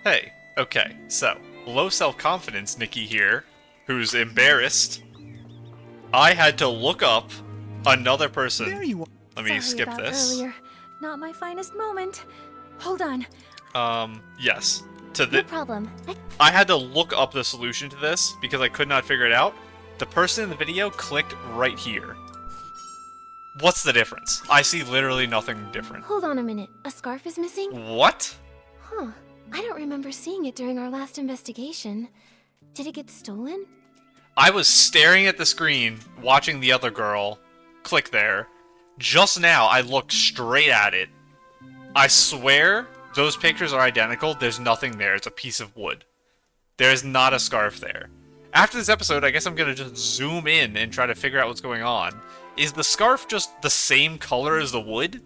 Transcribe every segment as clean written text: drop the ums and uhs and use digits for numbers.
Hey, okay, so, low self-confidence Nikki here, who's embarrassed. I had to look up another person. There you are. Let me Sorry skip about this. earlier. Not my finest moment. Hold on. Yes. No problem. I had to look up the solution to this because I could not figure it out. The person in the video clicked right here. What's the difference? I see literally nothing different. Hold on a minute. A scarf is missing? What? Huh. I don't remember seeing it during our last investigation. Did it get stolen? I was staring at the screen, watching the other girl click there. Just now, I looked straight at it. I swear, those pictures are identical. There's nothing there. It's a piece of wood. There is not a scarf there. After this episode, I guess I'm going to just zoom in and try to figure out what's going on. Is the scarf just the same color as the wood?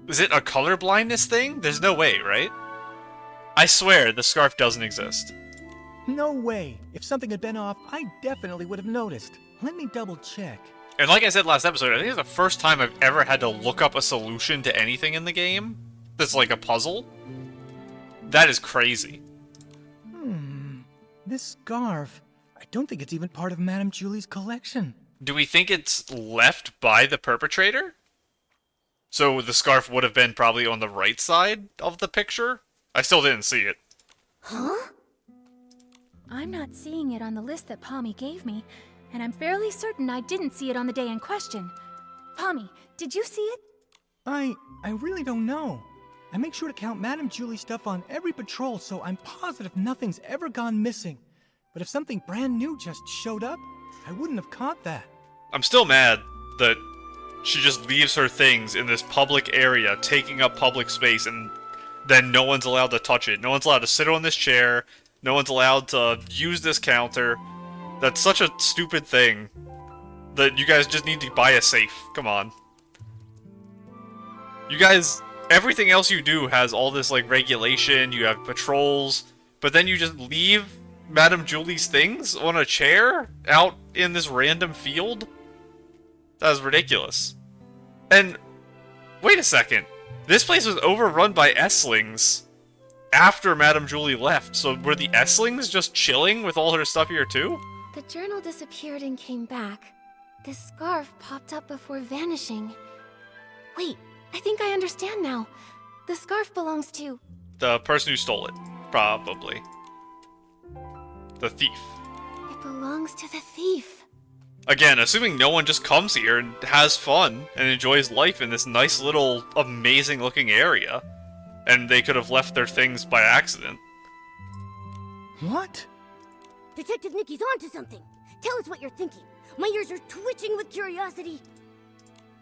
Is it a color blindness thing? There's no way, right? I swear, the scarf doesn't exist. No way. If something had been off, I definitely would have noticed. Let me double check. And like I said last episode, I think it's the first time I've ever had to look up a solution to anything in the game that's like a puzzle. That is crazy. This scarf, I don't think it's even part of Madame Julie's collection. Do we think it's left by the perpetrator? So the scarf would have been probably on the right side of the picture? I still didn't see it. Huh? I'm not seeing it on the list that Pommy gave me, and I'm fairly certain I didn't see it on the day in question. Pommy, did you see it? I really don't know. I make sure to count Madame Julie stuff on every patrol, so I'm positive nothing's ever gone missing. But if something brand new just showed up, I wouldn't have caught that. I'm still mad that she just leaves her things in this public area, taking up public space, and then no one's allowed to touch it. No one's allowed to sit on this chair. No one's allowed to use this counter. That's such a stupid thing. That you guys just need to buy a safe. Come on. You guys, everything else you do has all this, like, regulation. You have patrols. But then you just leave Madame Julie's things on a chair out in this random field? That was ridiculous. And, wait a second. This place was overrun by Esslings after Madame Julie left. So were the Esslings just chilling with all her stuff here too? The journal disappeared and came back. This scarf popped up before vanishing. Wait, I think I understand now. The scarf belongs to... The person who stole it. Probably. The thief. It belongs to the thief. Again, assuming no one just comes here and has fun and enjoys life in this nice little amazing looking area. And they could have left their things by accident. What? Detective Nikki's onto something. Tell us what you're thinking. My ears are twitching with curiosity.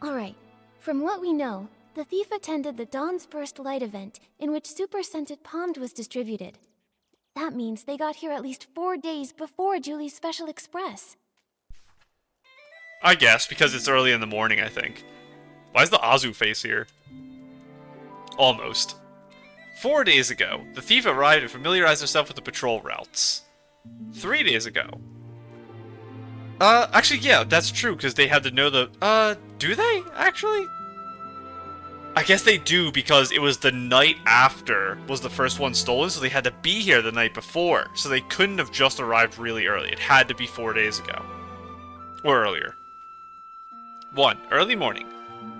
Alright, from what we know, the thief attended the Dawn's First Light event in which Super Scented Pomed was distributed. That means they got here at least 4 days before Julie's Special Express. I guess, because it's early in the morning, I think. Why is the Azu face here? Almost. 4 days ago, the thief arrived and familiarized herself with the patrol routes. 3 days ago. Actually, yeah, that's true, because they had to know the... do they, actually? I guess they do, because it was the night after was the first one stolen, so they had to be here the night before. So they couldn't have just arrived really early. It had to be 4 days ago. Or earlier. 1. Early morning.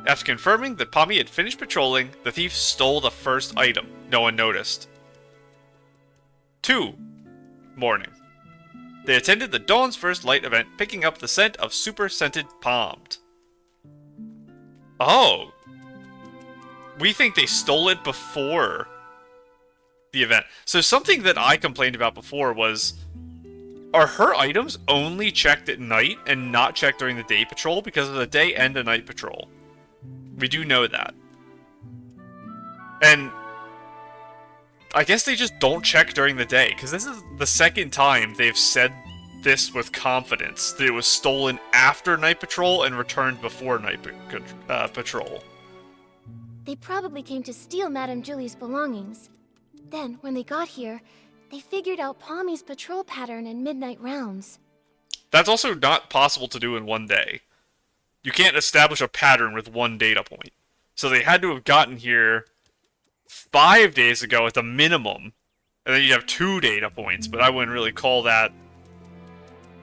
After confirming that Pommy had finished patrolling, the thief stole the first item. No one noticed. 2. Morning. They attended the Dawn's First Light event, picking up the scent of Super Scented Pomed. Oh. We think they stole it before the event. So something that I complained about before was, are her items only checked at night and not checked during the day patrol because of the day and the night patrol? We do know that. And I guess they just don't check during the day, because this is the second time they've said this with confidence, that it was stolen after night patrol and returned before night patrol. They probably came to steal Madame Julie's belongings. Then, when they got here, they figured out Pommy's patrol pattern and midnight rounds. That's also not possible to do in one day. You can't establish a pattern with one data point. So they had to have gotten here 5 days ago at the minimum. And then you have 2 data points, but I wouldn't really call that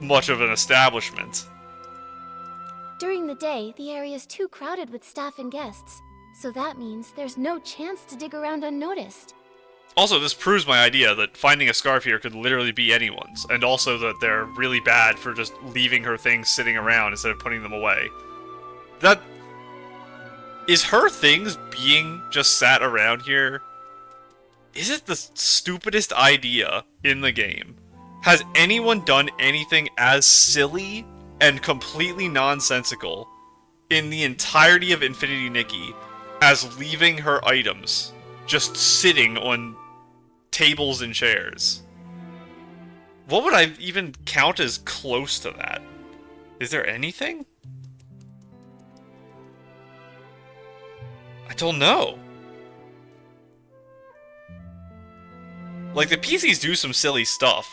much of an establishment. During the day, the area is too crowded with staff and guests, so that means there's no chance to dig around unnoticed. Also, this proves my idea that finding a scarf here could literally be anyone's, and also that they're really bad for just leaving her things sitting around instead of putting them away. That... Is her things being just sat around here? Is it the stupidest idea in the game? Has anyone done anything as silly and completely nonsensical in the entirety of Infinity Nikki as leaving her items just sitting on tables and chairs? What would I even count as close to that? Is there anything? I don't know. Like, the pieceys do some silly stuff.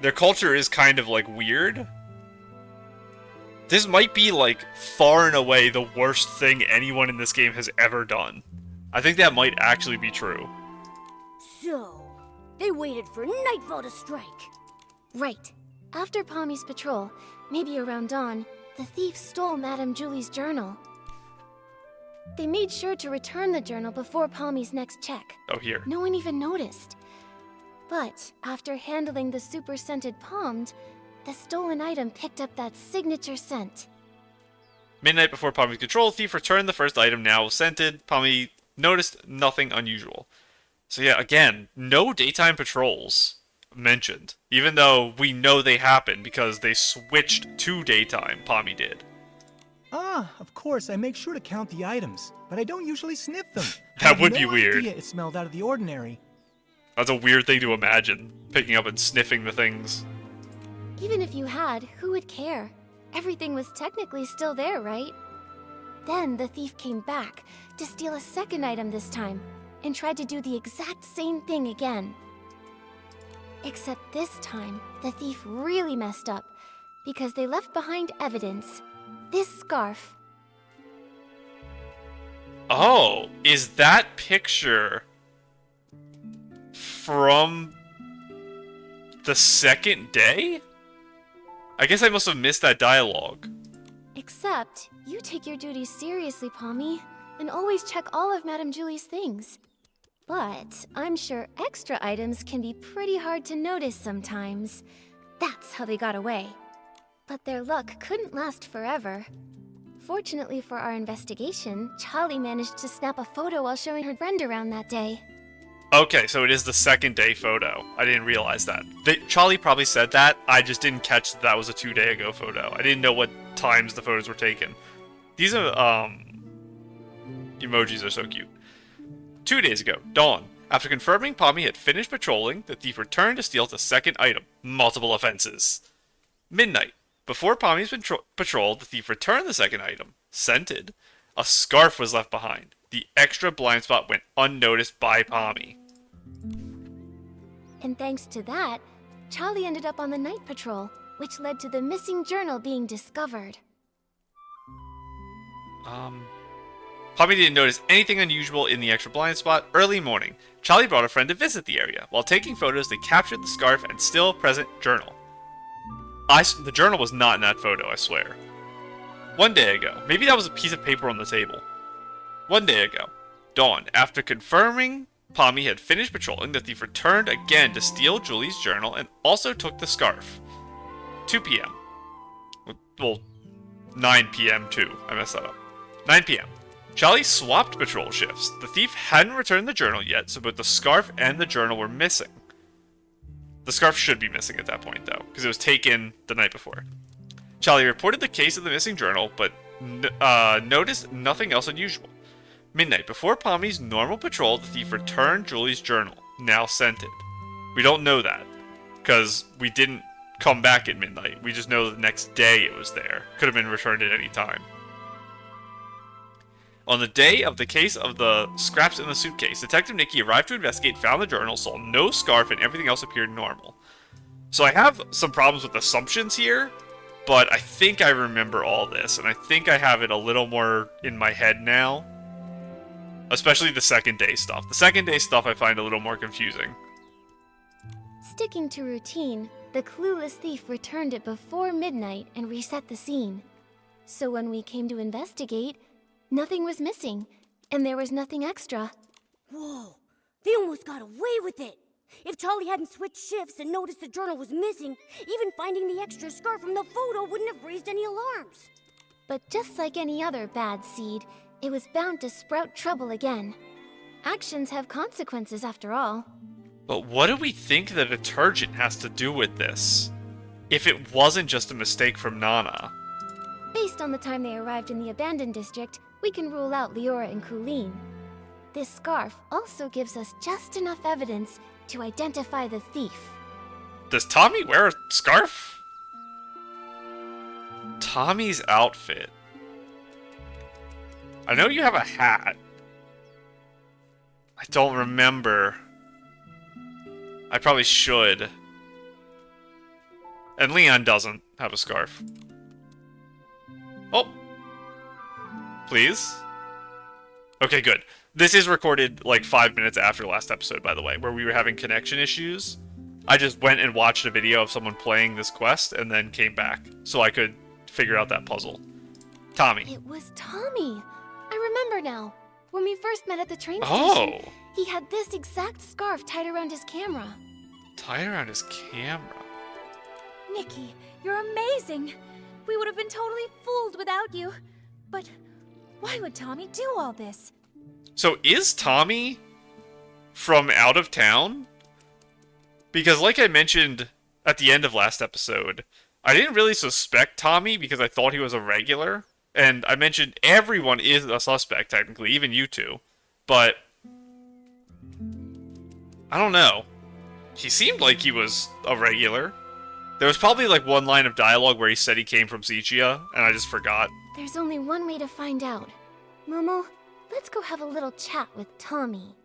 Their culture is kind of, like, weird. This might be, like, far and away the worst thing anyone in this game has ever done. I think that might actually be true. So, they waited for nightfall to strike. Right. After Pommy's patrol, maybe around dawn, the thief stole Madame Julie's journal. They made sure to return the journal before Pommy's next check. Oh, here. No one even noticed. But after handling the super-scented Pomed, the stolen item picked up that signature scent. Midnight before Pommy's control, the thief returned the first item, now scented. Pommy noticed nothing unusual. So yeah, again, no daytime patrols mentioned. Even though we know they happened because they switched to daytime, Pommy did. Ah, of course, I make sure to count the items, but I don't usually sniff them. That would I be have no weird. idea it smelled out of the ordinary. That's a weird thing to imagine, picking up and sniffing the things. Even if you had, who would care? Everything was technically still there, right? Then the thief came back to steal a second item this time, and tried to do the exact same thing again. Except this time, the thief really messed up, because they left behind evidence. This scarf. Oh, is that picture from the second day? I guess I must have missed that dialogue. Except, you take your duties seriously, Pommy, and always check all of Madame Julie's things. But I'm sure extra items can be pretty hard to notice sometimes. That's how they got away. But their luck couldn't last forever. Fortunately for our investigation, Charlie managed to snap a photo while showing her friend around that day. Okay, so it is the second day photo. I didn't realize that. Charlie probably said that. I just didn't catch that that was a 2-day ago photo. I didn't know what times the photos were taken. These are, emojis are so cute. 2 days ago, dawn. After confirming Pommy had finished patrolling, the thief returned to steal the second item. Multiple offenses. Midnight. Before Pommy's patrol, the thief returned the second item. Scented. A scarf was left behind. The extra blind spot went unnoticed by Pommy. And thanks to that, Charlie ended up on the night patrol, which led to the missing journal being discovered. Pommy didn't notice anything unusual in the extra blind spot. Early morning, Charlie brought a friend to visit the area. While taking photos, they captured the scarf and still present journal. The journal was not in that photo, I swear. 1 day ago. Maybe that was a piece of paper on the table. 1 day ago. Dawn. After confirming Pommy had finished patrolling, the thief returned again to steal Julie's journal and also took the scarf. 2 p.m. Well, 9 p.m. too. I messed that up. 9 p.m. Charlie swapped patrol shifts. The thief hadn't returned the journal yet, so both the scarf and the journal were missing. The scarf should be missing at that point, though, because it was taken the night before. Charlie reported the case of the missing journal, but noticed nothing else unusual. Midnight. Before Pommy's normal patrol, the thief returned Julie's journal, now scented. We don't know that, because we didn't come back at midnight. We just know the next day it was there. Could have been returned at any time. On the day of the case of the scraps in the suitcase, Detective Nikki arrived to investigate, found the journal, saw no scarf, and everything else appeared normal. So I have some problems with assumptions here, but I think I remember all this, and I think I have it a little more in my head now. Especially the second day stuff. The second day stuff I find a little more confusing. Sticking to routine, the clueless thief returned it before midnight and reset the scene. So when we came to investigate, nothing was missing, and there was nothing extra. Whoa, they almost got away with it. If Charlie hadn't switched shifts and noticed the journal was missing, even finding the extra scar from the photo wouldn't have raised any alarms. But just like any other bad seed, it was bound to sprout trouble again. Actions have consequences after all. But what do we think the detergent has to do with this? If it wasn't just a mistake from Nana. Based on the time they arrived in the abandoned district, we can rule out Leora and Colleen. This scarf also gives us just enough evidence to identify the thief. Does Tommy wear a scarf? Tommy's outfit. I know you have a hat. I don't remember. I probably should. And Leon doesn't have a scarf. Oh. Please? Okay, good. This is recorded like 5 minutes after last episode, by the way, where we were having connection issues. I just went and watched a video of someone playing this quest and then came back so I could figure out that puzzle. Tommy. It was Tommy. I remember now. When we first met at the train Oh. station, he had this exact scarf tied around his camera. Tied around his camera. Nikki, you're amazing. We would have been totally fooled without you. But why would Tommy do all this? So is Tommy from out of town? Because like I mentioned at the end of last episode, I didn't really suspect Tommy because I thought he was a regular. And I mentioned everyone is a suspect, technically, even you two. But I don't know. He seemed like he was a regular. There was probably like one line of dialogue where he said he came from Sichia, and I just forgot. There's only one way to find out. Momo, let's go have a little chat with Tommy.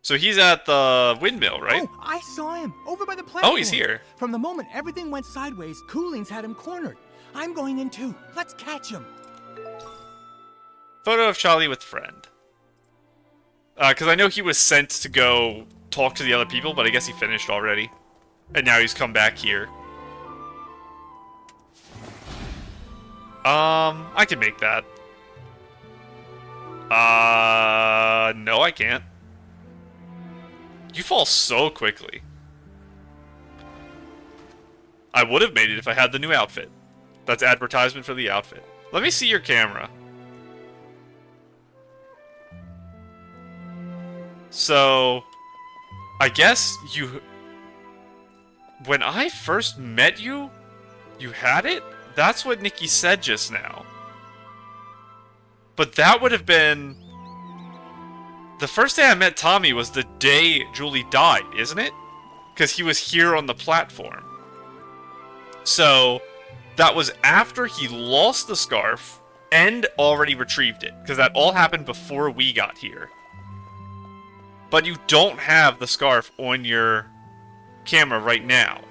So he's at the windmill, right? Oh, I saw him over by the platform. Oh, he's here. From the moment everything went sideways, Cooling's had him cornered. I'm going in too. Let's catch him. Photo of Charlie with friend. Because I know he was sent to go talk to the other people, but I guess he finished already. And now he's come back here. I can make that. No, I can't. You fall so quickly. I would have made it if I had the new outfit. That's advertisement for the outfit. Let me see your camera. So, I guess you... When I first met you, you had it? That's what Nikki said just now. But that would have been... The first day I met Tommy was the day Julie died, isn't it? Because he was here on the platform. So, that was after he lost the scarf and already retrieved it. Because that all happened before we got here. But you don't have the scarf on your camera right now.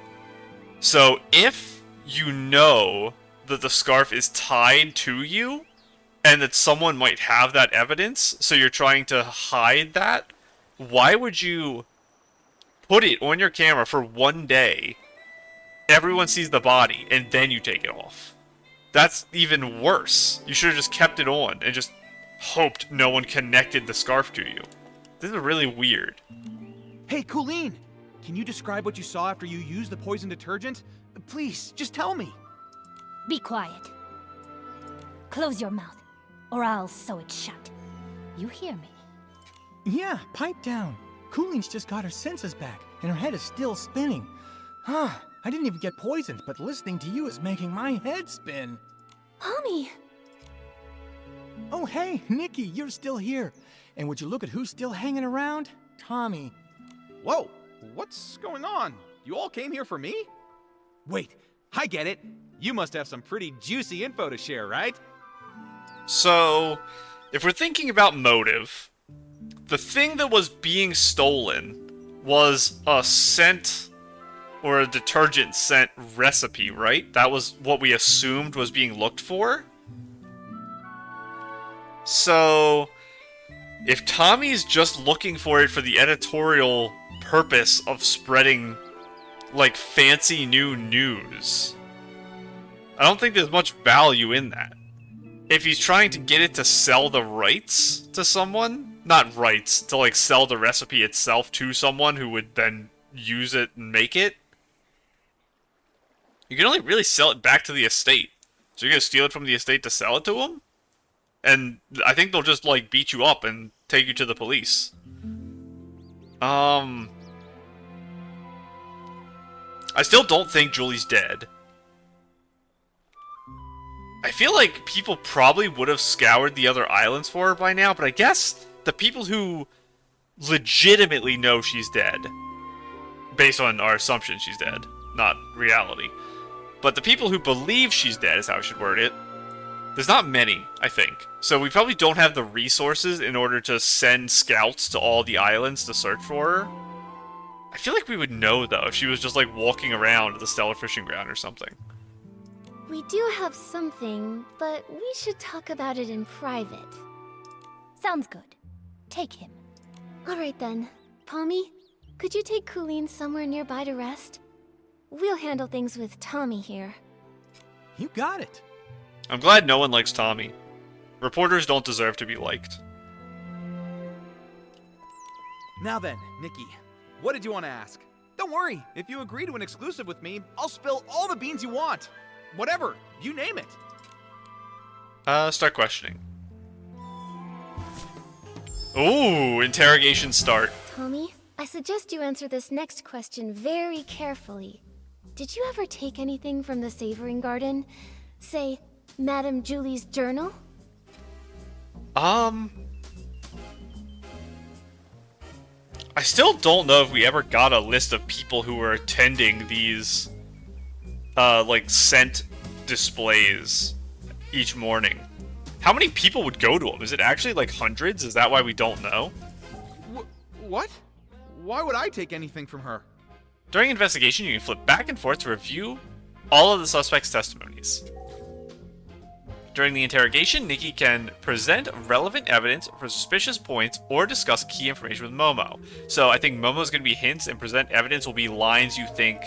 So, if you know that the scarf is tied to you, and that someone might have that evidence, so you're trying to hide that, why would you put it on your camera for one day, everyone sees the body, and then you take it off? That's even worse. You should have just kept it on, and just hoped no one connected the scarf to you. This is really weird. Hey, Colleen! Can you describe what you saw after you used the poison detergent? Please, just tell me. Be quiet. Close your mouth, or I'll sew it shut. You hear me? Yeah, pipe down. Cooling's just got her senses back, and her head is still spinning. I didn't even get poisoned, but listening to you is making my head spin. Tommy! Oh, hey, Nikki, you're still here. And would you look at who's still hanging around? Tommy. Whoa! What's going on? You all came here for me? Wait, I get it. You must have some pretty juicy info to share, right? So, if we're thinking about motive, the thing that was being stolen was a scent or a detergent scent recipe, right? That was what we assumed was being looked for. So, If Tommy's just looking for it for the editorial purpose of spreading, like, fancy new news, I don't think there's much value in that. If he's trying to get it to sell the rights to someone, not rights, to, like, sell the recipe itself to someone who would then use it and make it, you can only really sell it back to the estate. So you're gonna steal it from the estate to sell it to them? And I think they'll just, like, beat you up and take you to the police. I still don't think Julie's dead. I feel like people probably would have scoured the other islands for her by now, but I guess the people who legitimately know she's dead, based on our assumption she's dead, not reality, but the people who believe she's dead is how I should word it, there's not many, I think. So we probably don't have the resources in order to send scouts to all the islands to search for her. I feel like we would know, though, if she was just, like, walking around the Stellar Fishing Ground or something. We do have something, but we should talk about it in private. Sounds good. Take him. Alright then. Pommy, could you take Colleen somewhere nearby to rest? We'll handle things with Tommy here. You got it. I'm glad no one likes Tommy. Reporters don't deserve to be liked. Now then, Nikki, what did you want to ask? Don't worry, if you agree to an exclusive with me, I'll spill all the beans you want. Whatever, you name it. Start questioning. Ooh, interrogation start. Tommy, I suggest you answer this next question very carefully. Did you ever take anything from the Savoring Garden? Say, Madame Julie's journal? I still don't know if we ever got a list of people who were attending these, like, scent displays each morning. How many people would go to them? Is it actually, like, hundreds? Is that why we don't know? What? Why would I take anything from her? During investigation, you can flip back and forth to review all of the suspects' testimonies. During the interrogation, Nikki can present relevant evidence for suspicious points or discuss key information with Momo. So I think Momo's going to be hints, and present evidence will be lines you think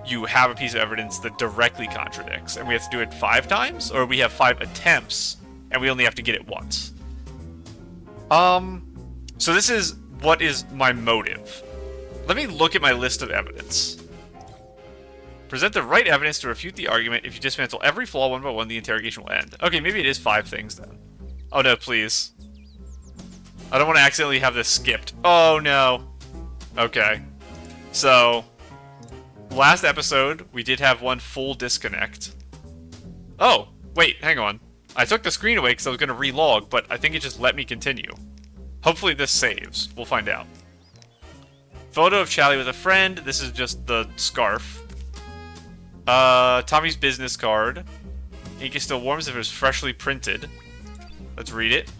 you have a piece of evidence that directly contradicts. And we have to do it 5 times? Or we have 5 attempts, and we only have to get it once. So this is what is my motive. Let me look at my list of evidence. Present the right evidence to refute the argument. If you dismantle every flaw one by one, the interrogation will end. Okay, maybe it is 5 things then. Oh no, please. I don't want to accidentally have this skipped. Oh no. Okay. So, last episode, we did have one full disconnect. Oh, wait, hang on. I took the screen away because I was going to relog, but I think it just let me continue. Hopefully this saves. We'll find out. Photo of Charlie with a friend. This is just the scarf. Tommy's business card. Ink is still warm as if it was freshly printed. Let's read it.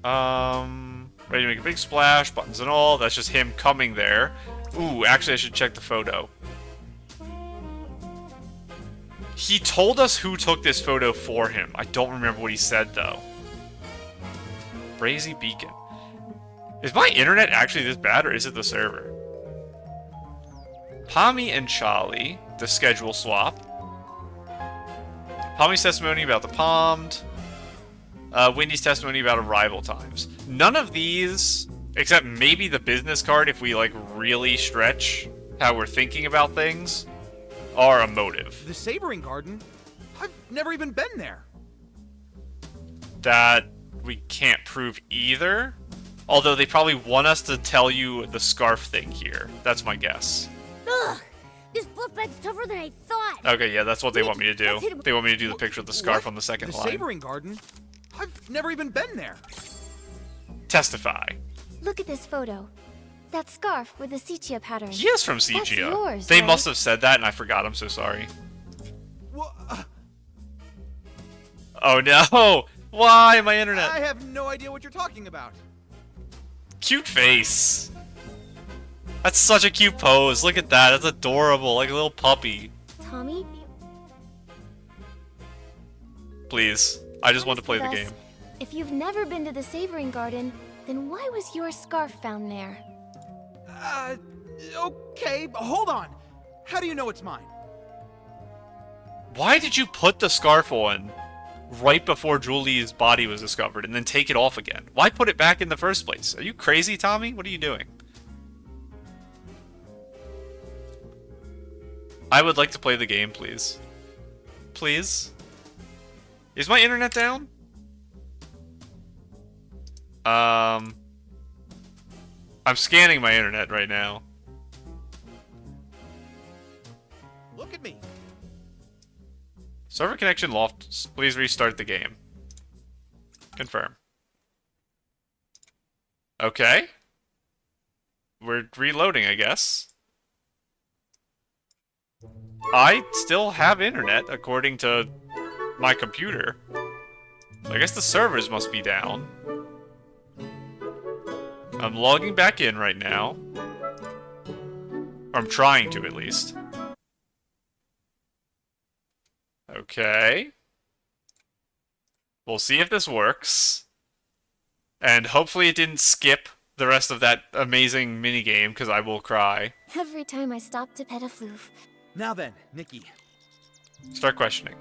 Ready to make a big splash, buttons and all. That's just him coming there. Ooh, actually I should check the photo. He told us who took this photo for him. I don't remember what he said though. Brazy Beacon. Is my internet actually this bad, or is it the server? Pommy and Charlie, the schedule swap. Pommy's testimony about the Pomed. Wendy's testimony about arrival times. None of these, except maybe the business card, if we like really stretch how we're thinking about things, are a motive. The Savoring Garden? I've never even been there. That we can't prove either. Although they probably want us to tell you the scarf thing here. That's my guess. Ugh! This fluff bag's tougher than I thought! Okay, yeah, that's what they want me to do. Let's hit him. They want me to do the picture of the scarf What? on the second The line. Savoring Garden? I've never even been there. Testify. Look at this photo. That scarf with the sepia pattern. He is from That's Sigia. yours, They right? must have said that and I forgot. I'm so sorry. Well, Oh no! Why my internet? I have no idea what you're talking about. Cute face. That's such a cute pose. Look at that. That's adorable. Like a little puppy. Tommy? Please. I just want to play the Honest game. with us, if you've never been to the Savoring Garden, Then why was your scarf found there? Okay, but hold on. How do you know it's mine? Why did you put the scarf on right before Julie's body was discovered and then take it off again? Why put it back in the first place? Are you crazy, Tommy? What are you doing? I would like to play the game, please. Please? Is my internet down? I'm scanning my internet right now. Look at me. Server connection lost. Please restart the game. Confirm. Okay. We're reloading, I guess. I still have internet, according to my computer. I guess the servers must be down. I'm logging back in right now. Or I'm trying to, at least. Okay. We'll see if this works. And hopefully it didn't skip the rest of that amazing minigame, because I will cry. Every time I stop to pet a floof. Now then, Nikki. Start questioning.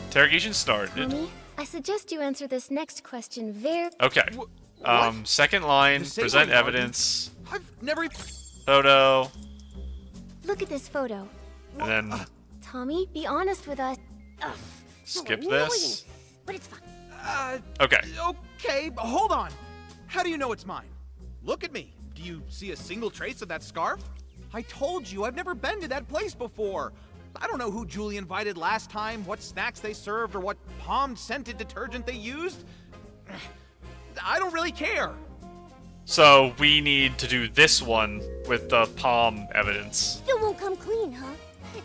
Interrogation started. Tommy, I suggest you answer this next question very... Okay. What? Second line, Disabling present argument? evidence, I've never... photo, Look at this photo. and then Tommy, be honest with us. Ugh, so skip annoying. this. But it's fine. Okay. Okay, but hold on. How do you know it's mine? Look at me. Do you see a single trace of that scarf? I told you, I've never been to that place before. I don't know who Julie invited last time, what snacks they served, or what Pomed scented detergent they used. I don't really care. So we need to do this one with the palm evidence. Still won't come clean, huh?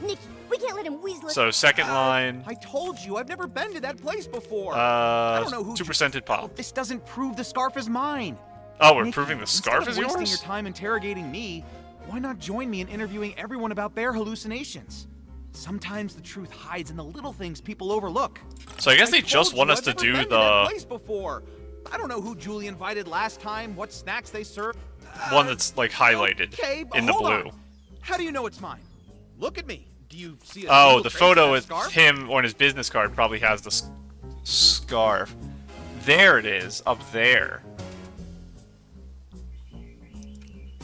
Nikki, we can't let him weasel it. So second line, I told you, I've never been to that place before. I don't know who 2%ed palm. This doesn't prove the scarf is mine. Oh, we're Nikki, proving the scarf is instead of wasting yours? your time interrogating me, why not join me in interviewing everyone about their hallucinations? Sometimes the truth hides in the little things people overlook. So I guess they just told want you, us I've to never do been to that the place before. I don't know who Julie invited last time, what snacks they served. one that's like highlighted Okay, but in the hold blue. on. How do you know it's mine? Look at me. Do you see a Oh, single the trace photo of that with scarf? him on his business card probably has the scarf. There it is, up there.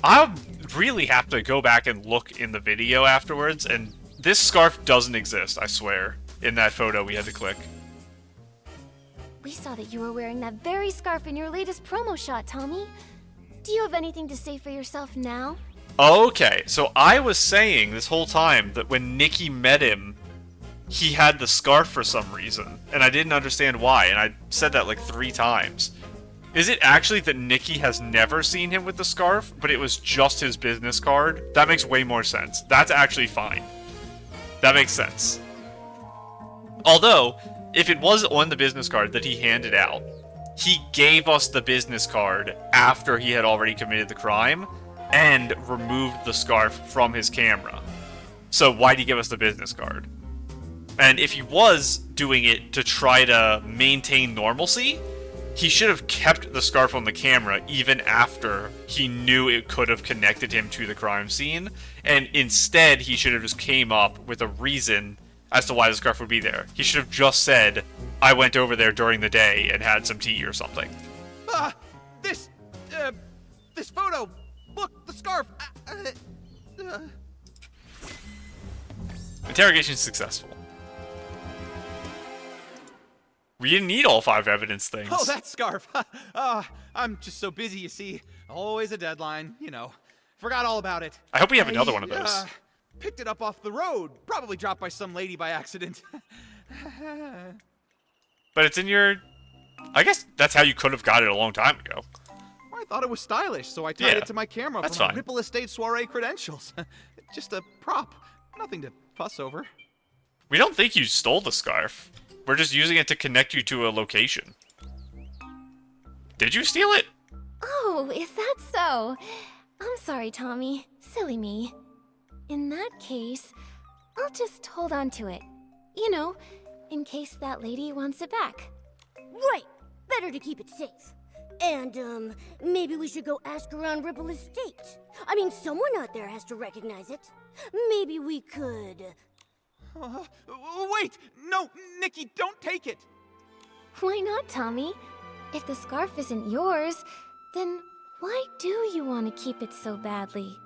I'll really have to go back and look in the video afterwards, and this scarf doesn't exist, I swear, in that photo we had to click. We saw that you were wearing that very scarf in your latest promo shot, Tommy. Do you have anything to say for yourself now? Okay, so I was saying this whole time that when Nikki met him, he had the scarf for some reason, and I didn't understand why, and I said that like 3 times. Is it actually that Nikki has never seen him with the scarf, but it was just his business card? That makes way more sense. That's actually fine. That makes sense. Although, if it was on the business card that he handed out, he gave us the business card after he had already committed the crime and removed the scarf from his camera. So why'd he give us the business card? And if he was doing it to try to maintain normalcy, he should have kept the scarf on the camera even after he knew it could have connected him to the crime scene, and instead he should have just came up with a reason as to why the scarf would be there. He should have just said, I went over there during the day and had some tea or something. This photo. Look, the scarf. Interrogation successful. We didn't need all 5 evidence things. Oh, that scarf. I'm just so busy, you see. Always a deadline, you know. Forgot all about it. I hope we have another one of those. Picked it up off the road. Probably dropped by some lady by accident. But it's in your... I guess that's how you could have got it a long time ago. I thought it was stylish, so I tied Yeah, it to my camera that's for my fine. Ripple Estate soiree credentials. Just a prop. Nothing to fuss over. We don't think you stole the scarf. We're just using it to connect you to a location. Did you steal it? Oh, is that so? I'm sorry, Tommy. Silly me. In that case, I'll just hold on to it. You know, in case that lady wants it back. Right. Better to keep it safe. And, maybe we should go ask around Ripple Estate. I mean, someone out there has to recognize it. Maybe we could... Wait! No, Nikki, don't take it! Why not, Tommy? If the scarf isn't yours, then why do you want to keep it so badly?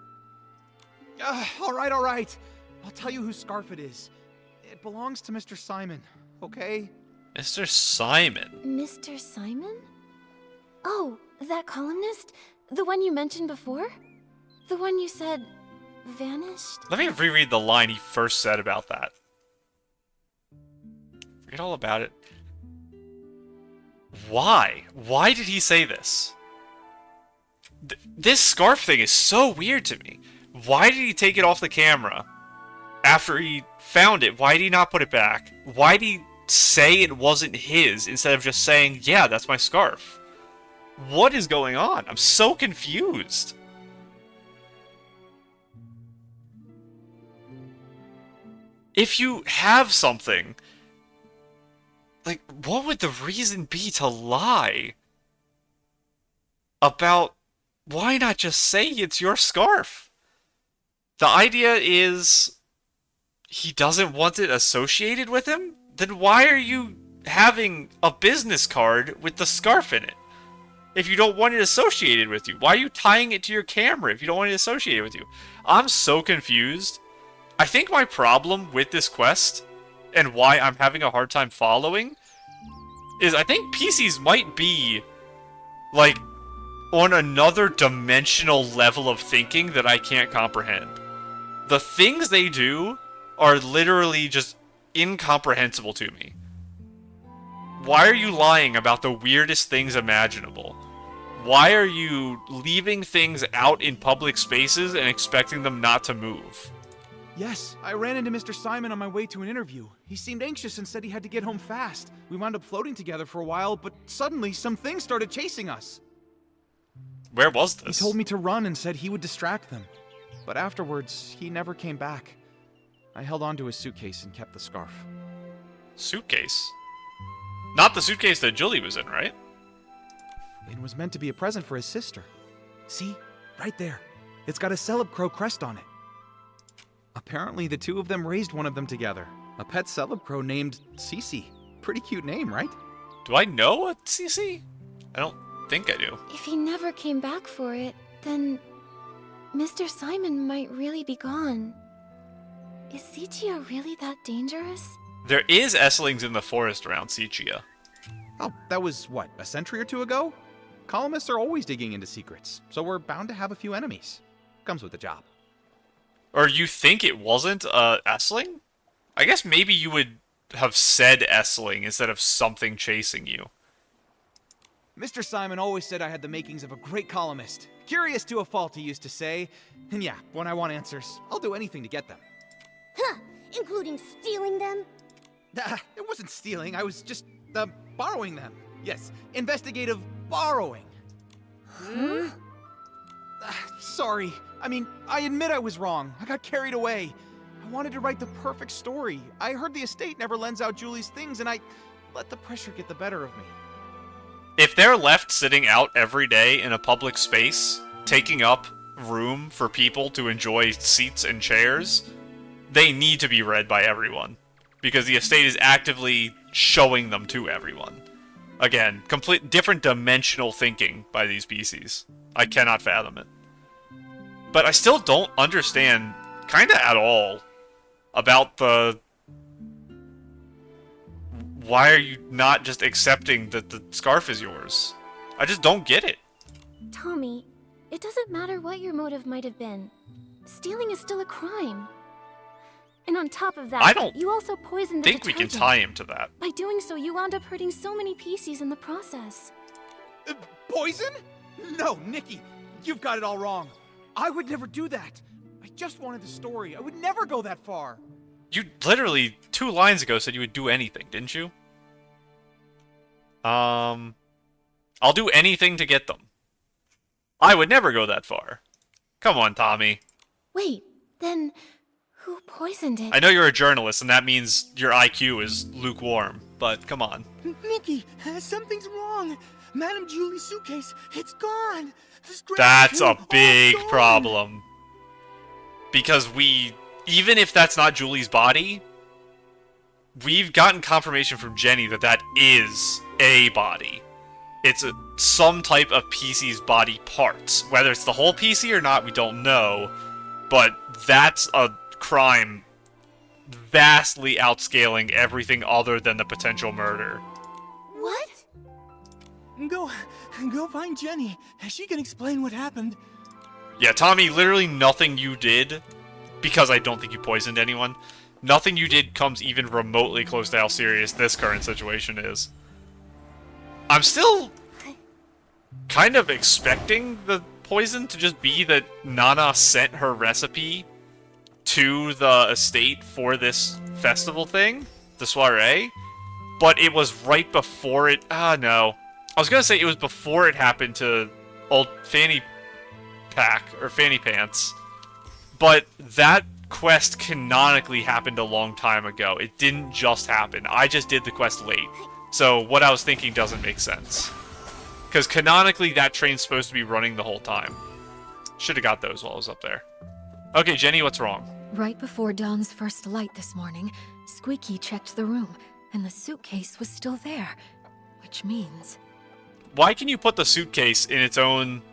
All right. I'll tell you whose scarf it is. It belongs to Mr. Simon, okay? Mr. Simon? Mr. Simon? Oh, that columnist? The one you mentioned before? The one you said vanished? Let me reread the line he first said about that. Forget all about it. Why? Why did he say this? This scarf thing is so weird to me. Why did he take it off the camera after he found it? Why did he not put it back? Why did he say it wasn't his instead of just saying, yeah, that's my scarf? What is going on? I'm so confused. If you have something, like, what would the reason be to lie about? Why not just say it's your scarf? The idea is he doesn't want it associated with him? Then why are you having a business card with the scarf in it? If you don't want it associated with you, why are you tying it to your camera if you don't want it associated with you? I'm so confused. I think my problem with this quest, and why I'm having a hard time following, is I think pieceys might be, like, on another dimensional level of thinking that I can't comprehend. The things they do are literally just incomprehensible to me. Why are you lying about the weirdest things imaginable? Why are you leaving things out in public spaces and expecting them not to move? Yes, I ran into Mr. Simon on my way to an interview. He seemed anxious and said he had to get home fast. We wound up floating together for a while, but suddenly some things started chasing us. Where was this? He told me to run and said he would distract them. But afterwards, he never came back. I held onto his suitcase and kept the scarf. Suitcase? Not the suitcase that Julie was in, right? It was meant to be a present for his sister. See? Right there. It's got a Celeb Crow crest on it. Apparently, the two of them raised one of them together. A pet Celeb Crow named Cece. Pretty cute name, right? Do I know a CC? I don't think I do. If he never came back for it, then Mr. Simon might really be gone. Is Sichia really that dangerous? There is Esslings in the forest around Sichia. Oh, that was, what, a century or two ago? Columnists are always digging into secrets, so we're bound to have a few enemies. Comes with the job. Or you think it wasn't a Essling? I guess maybe you would have said Essling instead of something chasing you. Mr. Simon always said I had the makings of a great columnist. Curious to a fault, he used to say. And yeah, when I want answers, I'll do anything to get them. Huh, including stealing them? It wasn't stealing, I was just, borrowing them. Yes, investigative borrowing. Huh? Sorry. I mean, I admit I was wrong. I got carried away. I wanted to write the perfect story. I heard the estate never lends out Julie's things, and I let the pressure get the better of me. If they're left sitting out every day in a public space, taking up room for people to enjoy seats and chairs, they need to be read by everyone. Because the estate is actively showing them to everyone. Again, complete different dimensional thinking by these pieceys. I cannot fathom it. But I still don't understand, kinda at all, about the... Why are you not just accepting that the scarf is yours? I just don't get it. Tommy, it doesn't matter what your motive might have been. Stealing is still a crime. And on top of that, I don't you also poisoned the think we can detergent. tie him to that. By doing so, you wound up hurting so many pieceys in the process. Poison? No, Nikki, you've got it all wrong. I would never do that. I just wanted the story. I would never go that far. You literally 2 lines ago said you would do anything, didn't you? I'll do anything to get them. I would never go that far. Come on, Tommy. Wait, then who poisoned it? I know you're a journalist, and that means your IQ is lukewarm. but come on. Nikki, something's wrong. Madame Julie's suitcase, it's gone. The scraps That's too, a all big gone. problem. Because even if that's not Julie's body, we've gotten confirmation from Jenny that that is a body. It's some type of PC's body parts. Whether it's the whole PC or not, we don't know. But that's a crime vastly outscaling everything other than the potential murder. What? Go find Jenny. She can explain what happened. Yeah, Tommy, literally nothing you did, because I don't think you poisoned anyone, nothing you did comes even remotely close to how serious this current situation is. I'm still kind of expecting the poison to just be that Nana sent her recipe to the estate for this festival thing, the soiree, but it was right before it... no. I was gonna say it was before it happened to old Fanny Pack, or Fanny Pants, but that quest canonically happened a long time ago. It didn't just happen. I just did the quest late, so what I was thinking doesn't make sense. Because canonically, that train's supposed to be running the whole time. Should've got those while I was up there. Okay, Jenny, what's wrong? Right before dawn's first light this morning, Squeaky checked the room, and the suitcase was still there. Which means... Why can you put the suitcase in its own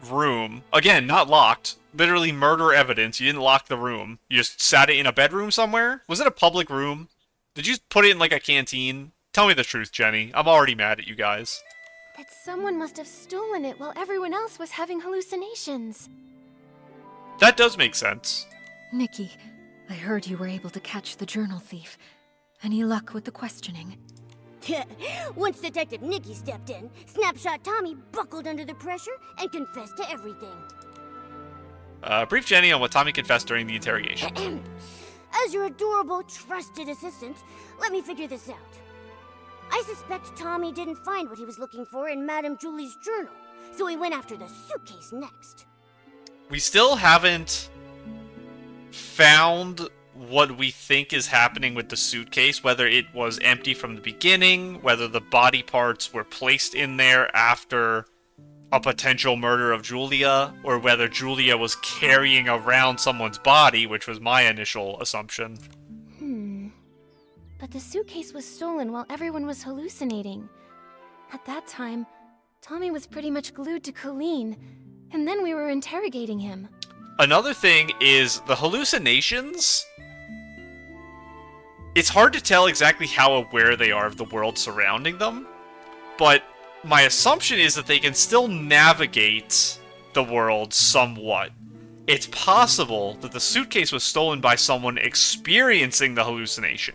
room? Again, not locked. Literally murder evidence. You didn't lock the room. You just sat it in a bedroom somewhere? Was it a public room? Did you just put it in like a canteen? Tell me the truth, Jenny. I'm already mad at you guys. That someone must have stolen it while everyone else was having hallucinations. That does make sense. Nikki, I heard you were able to catch the journal thief. Any luck with the questioning? Once Detective Nikki stepped in, Snapshot Tommy buckled under the pressure and confessed to everything. Brief Jenny on what Tommy confessed during the interrogation. As your adorable, trusted assistant, let me figure this out. I suspect Tommy didn't find what he was looking for in Madame Julie's journal, so he went after the suitcase next. We still haven't found what we think is happening with the suitcase, whether it was empty from the beginning, whether the body parts were placed in there after a potential murder of Julia, or whether Julia was carrying around someone's body, which was my initial assumption. But the suitcase was stolen while everyone was hallucinating. At that time, Tommy was pretty much glued to Colleen, and then we were interrogating him. Another thing is the hallucinations. It's hard to tell exactly how aware they are of the world surrounding them, but my assumption is that they can still navigate the world somewhat. It's possible that the suitcase was stolen by someone experiencing the hallucination,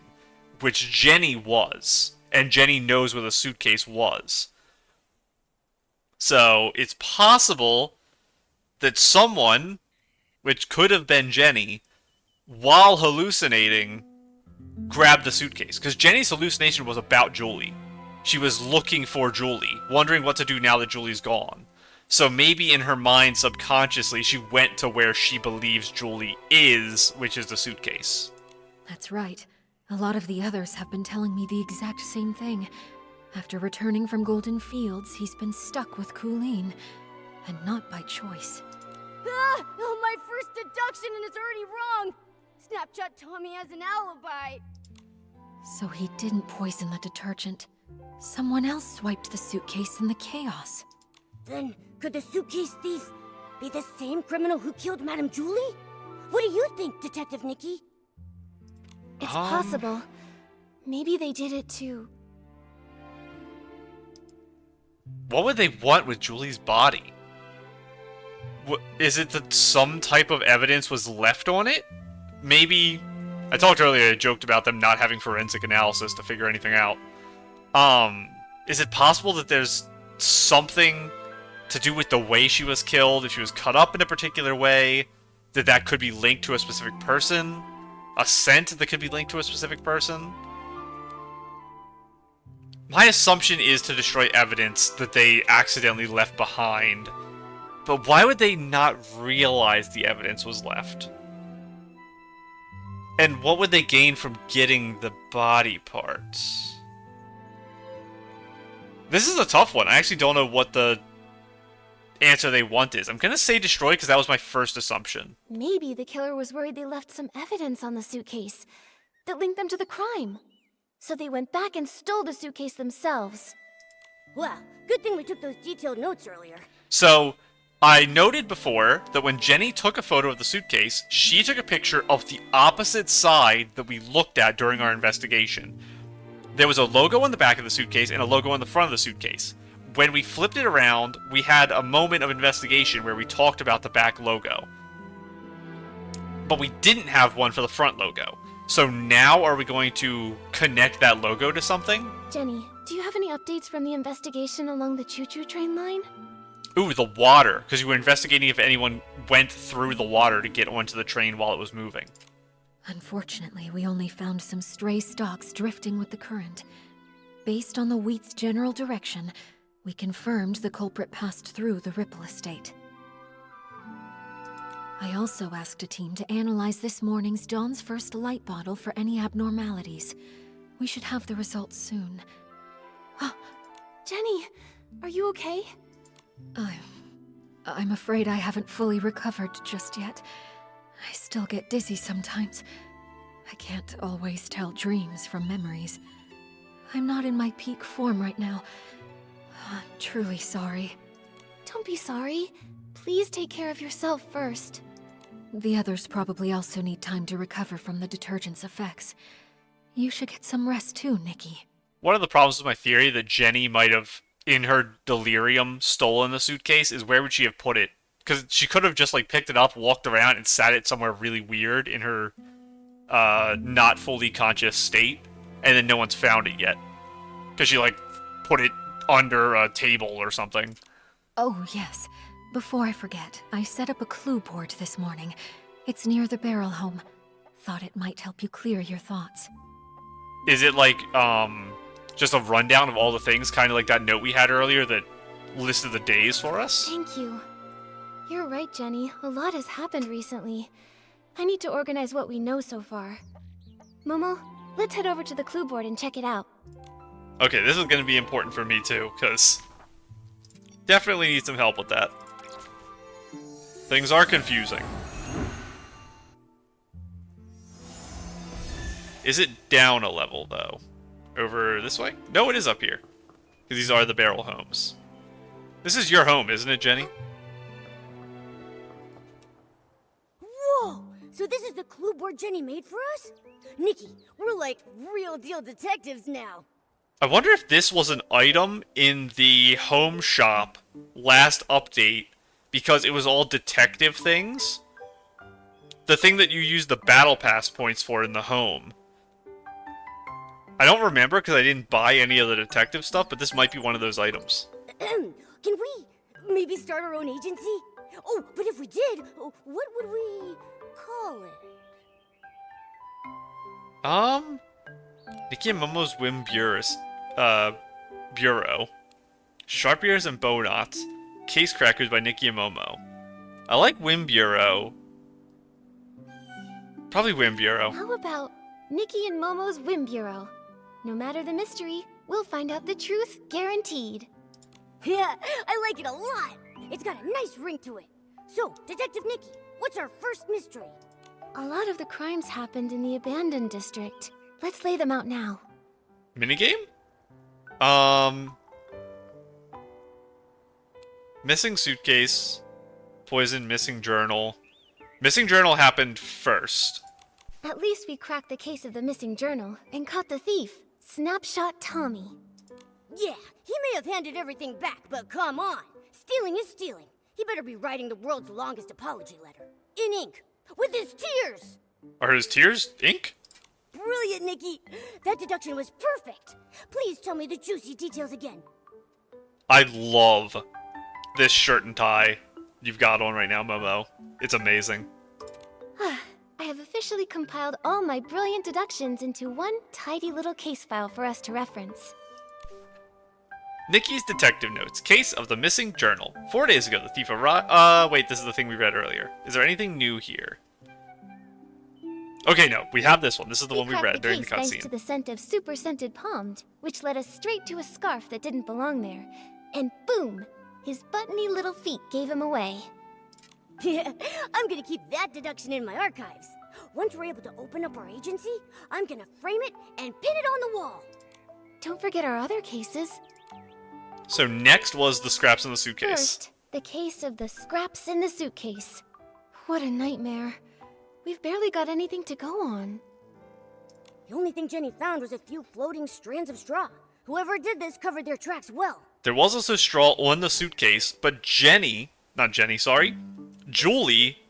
which Jenny was, and Jenny knows where the suitcase was. So it's possible that someone, which could have been Jenny, while hallucinating, grabbed the suitcase. Because Jenny's hallucination was about Julie. She was looking for Julie, wondering what to do now that Julie's gone. So maybe in her mind, subconsciously, she went to where she believes Julie is, which is the suitcase. That's right. A lot of the others have been telling me the exact same thing. After returning from Golden Fields, he's been stuck with Colleen. And not by choice. Oh, my first deduction and it's already wrong! Snapshot Tommy has an alibi. So he didn't poison the detergent. Someone else swiped the suitcase in the chaos. Then, could the suitcase thief be the same criminal who killed Madame Julie? What do you think, Detective Nikki? It's possible. Maybe they did it too. What would they want with Julie's body? Is it that some type of evidence was left on it? Maybe... I talked earlier, I joked about them not having forensic analysis to figure anything out. Is it possible that there's something to do with the way she was killed, if she was cut up in a particular way, that could be linked to a specific person? A scent that could be linked to a specific person? My assumption is to destroy evidence that they accidentally left behind. But why would they not realize the evidence was left? And what would they gain from getting the body parts? This is a tough one. I actually don't know what the answer they want is. I'm gonna say destroy because that was my first assumption. Maybe the killer was worried they left some evidence on the suitcase that linked them to the crime. So they went back and stole the suitcase themselves. Well, good thing we took those detailed notes earlier. So, I noted before that when Jenny took a photo of the suitcase, she took a picture of the opposite side that we looked at during our investigation. There was a logo on the back of the suitcase and a logo on the front of the suitcase. When we flipped it around, we had a moment of investigation where we talked about the back logo. But we didn't have one for the front logo. So now are we going to connect that logo to something? Jenny, do you have any updates from the investigation along the choo-choo train line? Ooh, the water, because you were investigating if anyone went through the water to get onto the train while it was moving. Unfortunately, we only found some stray stalks drifting with the current. Based on the wheat's general direction, we confirmed the culprit passed through the Ripple estate. I also asked a team to analyze this morning's Dawn's First light bottle for any abnormalities. We should have the results soon. Jenny, are you okay? I'm afraid I haven't fully recovered just yet. I still get dizzy sometimes. I can't always tell dreams from memories. I'm not in my peak form right now. I'm truly sorry. Don't be sorry. Please take care of yourself first. The others probably also need time to recover from the detergent's effects. You should get some rest too, Nikki. One of the problems with my theory that Jenny might have, in her delirium, stolen the suitcase is where would she have put it? Because she could have just, like, picked it up, walked around, and sat it somewhere really weird in her not fully conscious state, and then no one's found it yet. Because she, like, put it under a table or something. Oh, yes. Before I forget, I set up a clue board this morning. It's near the barrel home. Thought it might help you clear your thoughts. Is it, like, just a rundown of all the things, kind of like that note we had earlier that listed the days for us? Thank you. You're right, Jenny. A lot has happened recently. I need to organize what we know so far. Momo, let's head over to the clue board and check it out. Okay, this is going to be important for me too, because definitely need some help with that. Things are confusing. Is it down a level, though? Over this way? No, it is up here. Because these are the barrel homes. This is your home, isn't it, Jenny? Whoa! So this is the clue board Jenny made for us? Nikki, we're like real deal detectives now. I wonder if this was an item in the home shop last update because it was all detective things. The thing that you use the battle pass points for in the home. I don't remember because I didn't buy any of the detective stuff, but this might be one of those items. Can we maybe start our own agency? Oh, but if we did, what would we call it? Nikki and Momo's Whim Bureau. Sharp Ears and Bow Knots. Case Crackers by Nikki and Momo. I like Whim Bureau. Probably Whim Bureau. How about Nikki and Momo's Whim Bureau? No matter the mystery, we'll find out the truth, guaranteed. Yeah, I like it a lot. It's got a nice ring to it. So, Detective Nikki, what's our first mystery? A lot of the crimes happened in the abandoned district. Let's lay them out now. Minigame? Missing suitcase. Poison, missing journal. Missing journal happened first. At least we cracked the case of the missing journal and caught the thief, Snapshot Tommy. Yeah, he may have handed everything back, but come on. Stealing is stealing. He better be writing the world's longest apology letter. In ink. With his tears. Are his tears ink? Brilliant, Nikki. That deduction was perfect. Please tell me the juicy details again. I love this shirt and tie you've got on right now, Momo. It's amazing. I have officially compiled all my brilliant deductions into one tidy little case file for us to reference. Nikki's detective notes. Case of the missing journal. 4 days ago, the thief arrived. Wait, this is the thing we read earlier. Is there anything new here? Okay, no, we have this one. This is the one we cracked read during the case thanks cutscene. to the scent of super scented Pomed, which led us straight to a scarf that didn't belong there. And boom! His buttony little feet gave him away. Yeah, I'm gonna keep that deduction in my archives. Once we're able to open up our agency, I'm gonna frame it and pin it on the wall. Don't forget our other cases. So next was the scraps in the suitcase. First, the case of the scraps in the suitcase. What a nightmare. We've barely got anything to go on. The only thing Jenny found was a few floating strands of straw. Whoever did this covered their tracks well. There was also straw on the suitcase, but Julie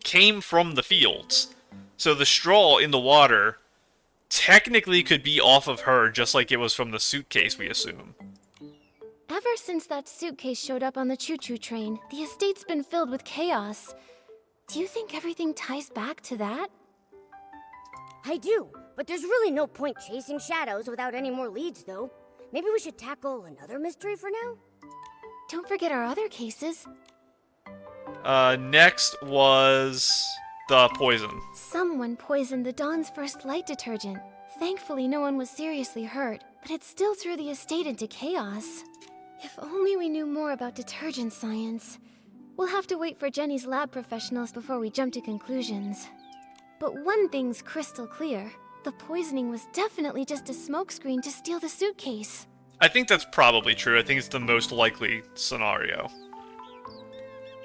came from the fields. So the straw in the water technically could be off of her, just like it was from the suitcase, we assume. Ever since that suitcase showed up on the choo-choo train, the estate's been filled with chaos. Do you think everything ties back to that? I do, but there's really no point chasing shadows without any more leads, though. Maybe we should tackle another mystery for now? Don't forget our other cases. Next was the poison. Someone poisoned the Dawn's First light detergent. Thankfully, no one was seriously hurt, but it still threw the estate into chaos. If only we knew more about detergent science. We'll have to wait for Jenny's lab professionals before we jump to conclusions. But one thing's crystal clear. The poisoning was definitely just a smokescreen to steal the suitcase. I think that's probably true. I think it's the most likely scenario.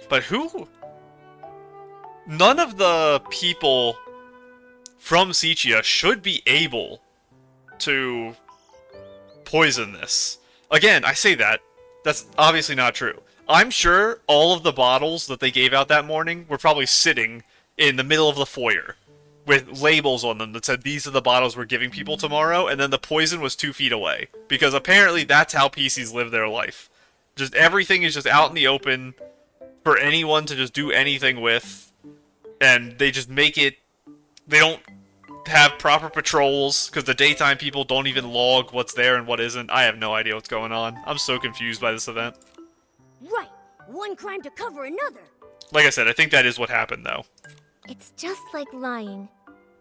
But who? None of the people from Sichia should be able to poison this. Again, I say that. That's obviously not true. I'm sure all of the bottles that they gave out that morning were probably sitting in the middle of the foyer with labels on them that said these are the bottles we're giving people tomorrow, and then the poison was 2 feet away. Because apparently that's how pieceys live their life. Just everything is just out in the open for anyone to just do anything with, and they just make it... They don't have proper patrols, because the daytime people don't even log what's there and what isn't. I have no idea what's going on. I'm so confused by this event. Right! One crime to cover another! Like I said, I think that is what happened, though. It's just like lying.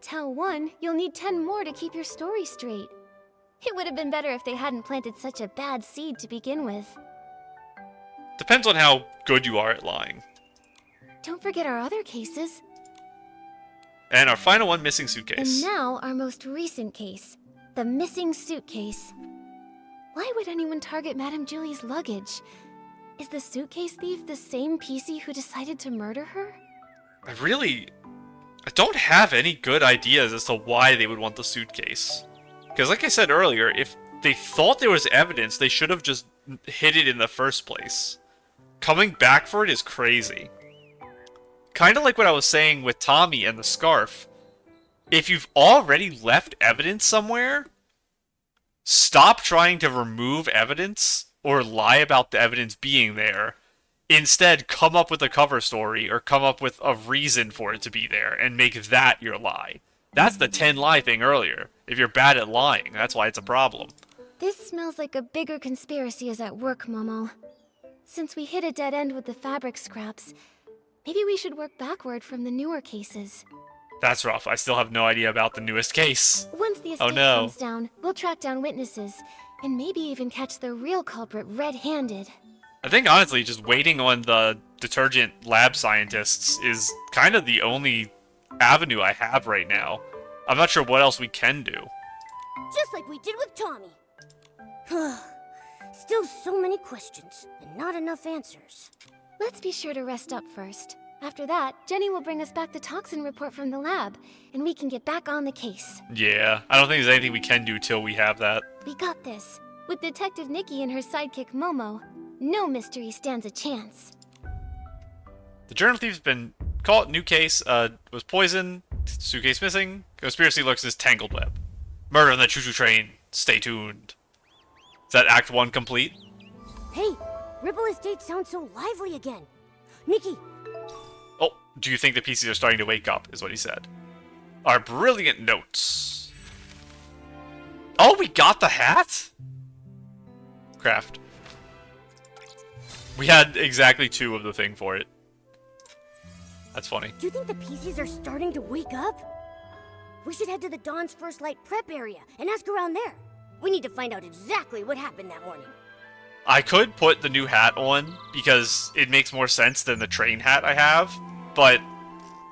Tell one, you'll need 10 more to keep your story straight. It would have been better if they hadn't planted such a bad seed to begin with. Depends on how good you are at lying. Don't forget our other cases. And our final one, missing And suitcase. now our most recent case, the missing suitcase. Why would anyone target Madame Julie's luggage? Is the suitcase thief the same piecey who decided to murder her? I don't have any good ideas as to why they would want the suitcase. Because like I said earlier, if they thought there was evidence, they should have just hid it in the first place. Coming back for it is crazy. Kind of like what I was saying with Tommy and the scarf. If you've already left evidence somewhere, stop trying to remove evidence or lie about the evidence being there. Instead, come up with a cover story or come up with a reason for it to be there and make that your lie. That's the 10 lie thing earlier. If you're bad at lying, that's why it's a problem. This smells like a bigger conspiracy is at work, Momo. Since we hit a dead end with the fabric scraps, maybe we should work backward from the newer cases. That's rough. I still have no idea about the newest case. Once the estate no. comes down, we'll track down witnesses, and maybe even catch the real culprit red-handed. I think, honestly, just waiting on the detergent lab scientists is kind of the only avenue I have right now. I'm not sure what else we can do. Just like we did with Tommy. Still so many questions, and not enough answers. Let's be sure to rest up first. After that, Jenny will bring us back the toxin report from the lab, and we can get back on the case. Yeah, I don't think there's anything we can do till we have that. We got this. With Detective Nikki and her sidekick Momo, no mystery stands a chance. The journal thief's been caught. New case, was poisoned. Suitcase missing. Conspiracy lurks as tangled web. Murder on the choo-choo train. Stay tuned. Is that Act 1 complete? Hey, Ripple Estate sounds so lively again. Nikki! Oh, do you think the pieces are starting to wake up, is what he said. Our brilliant notes. Oh, we got the hat? Craft. We had exactly 2 of the thing for it. That's funny. Do you think the pieces are starting to wake up? We should head to the Dawn's First Light prep area and ask around there. We need to find out exactly what happened that morning. I could put the new hat on because it makes more sense than the train hat I have, but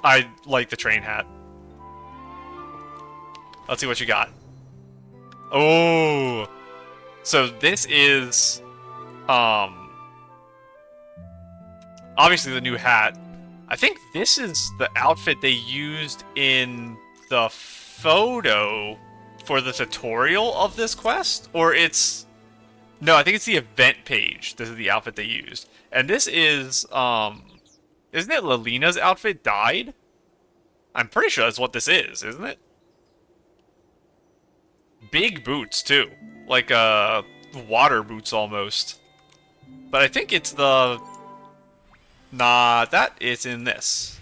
I like the train hat. Let's see what you got. Oh, so this is, obviously the new hat. I think this is the outfit they used in the photo for the tutorial of this quest, or it's... No, I think it's the event page. This is the outfit they used. And this is, isn't it Lalena's outfit dyed? I'm pretty sure that's what this is, isn't it? Big boots, too. Like, water boots almost. But I think it's the... Nah, that is in this.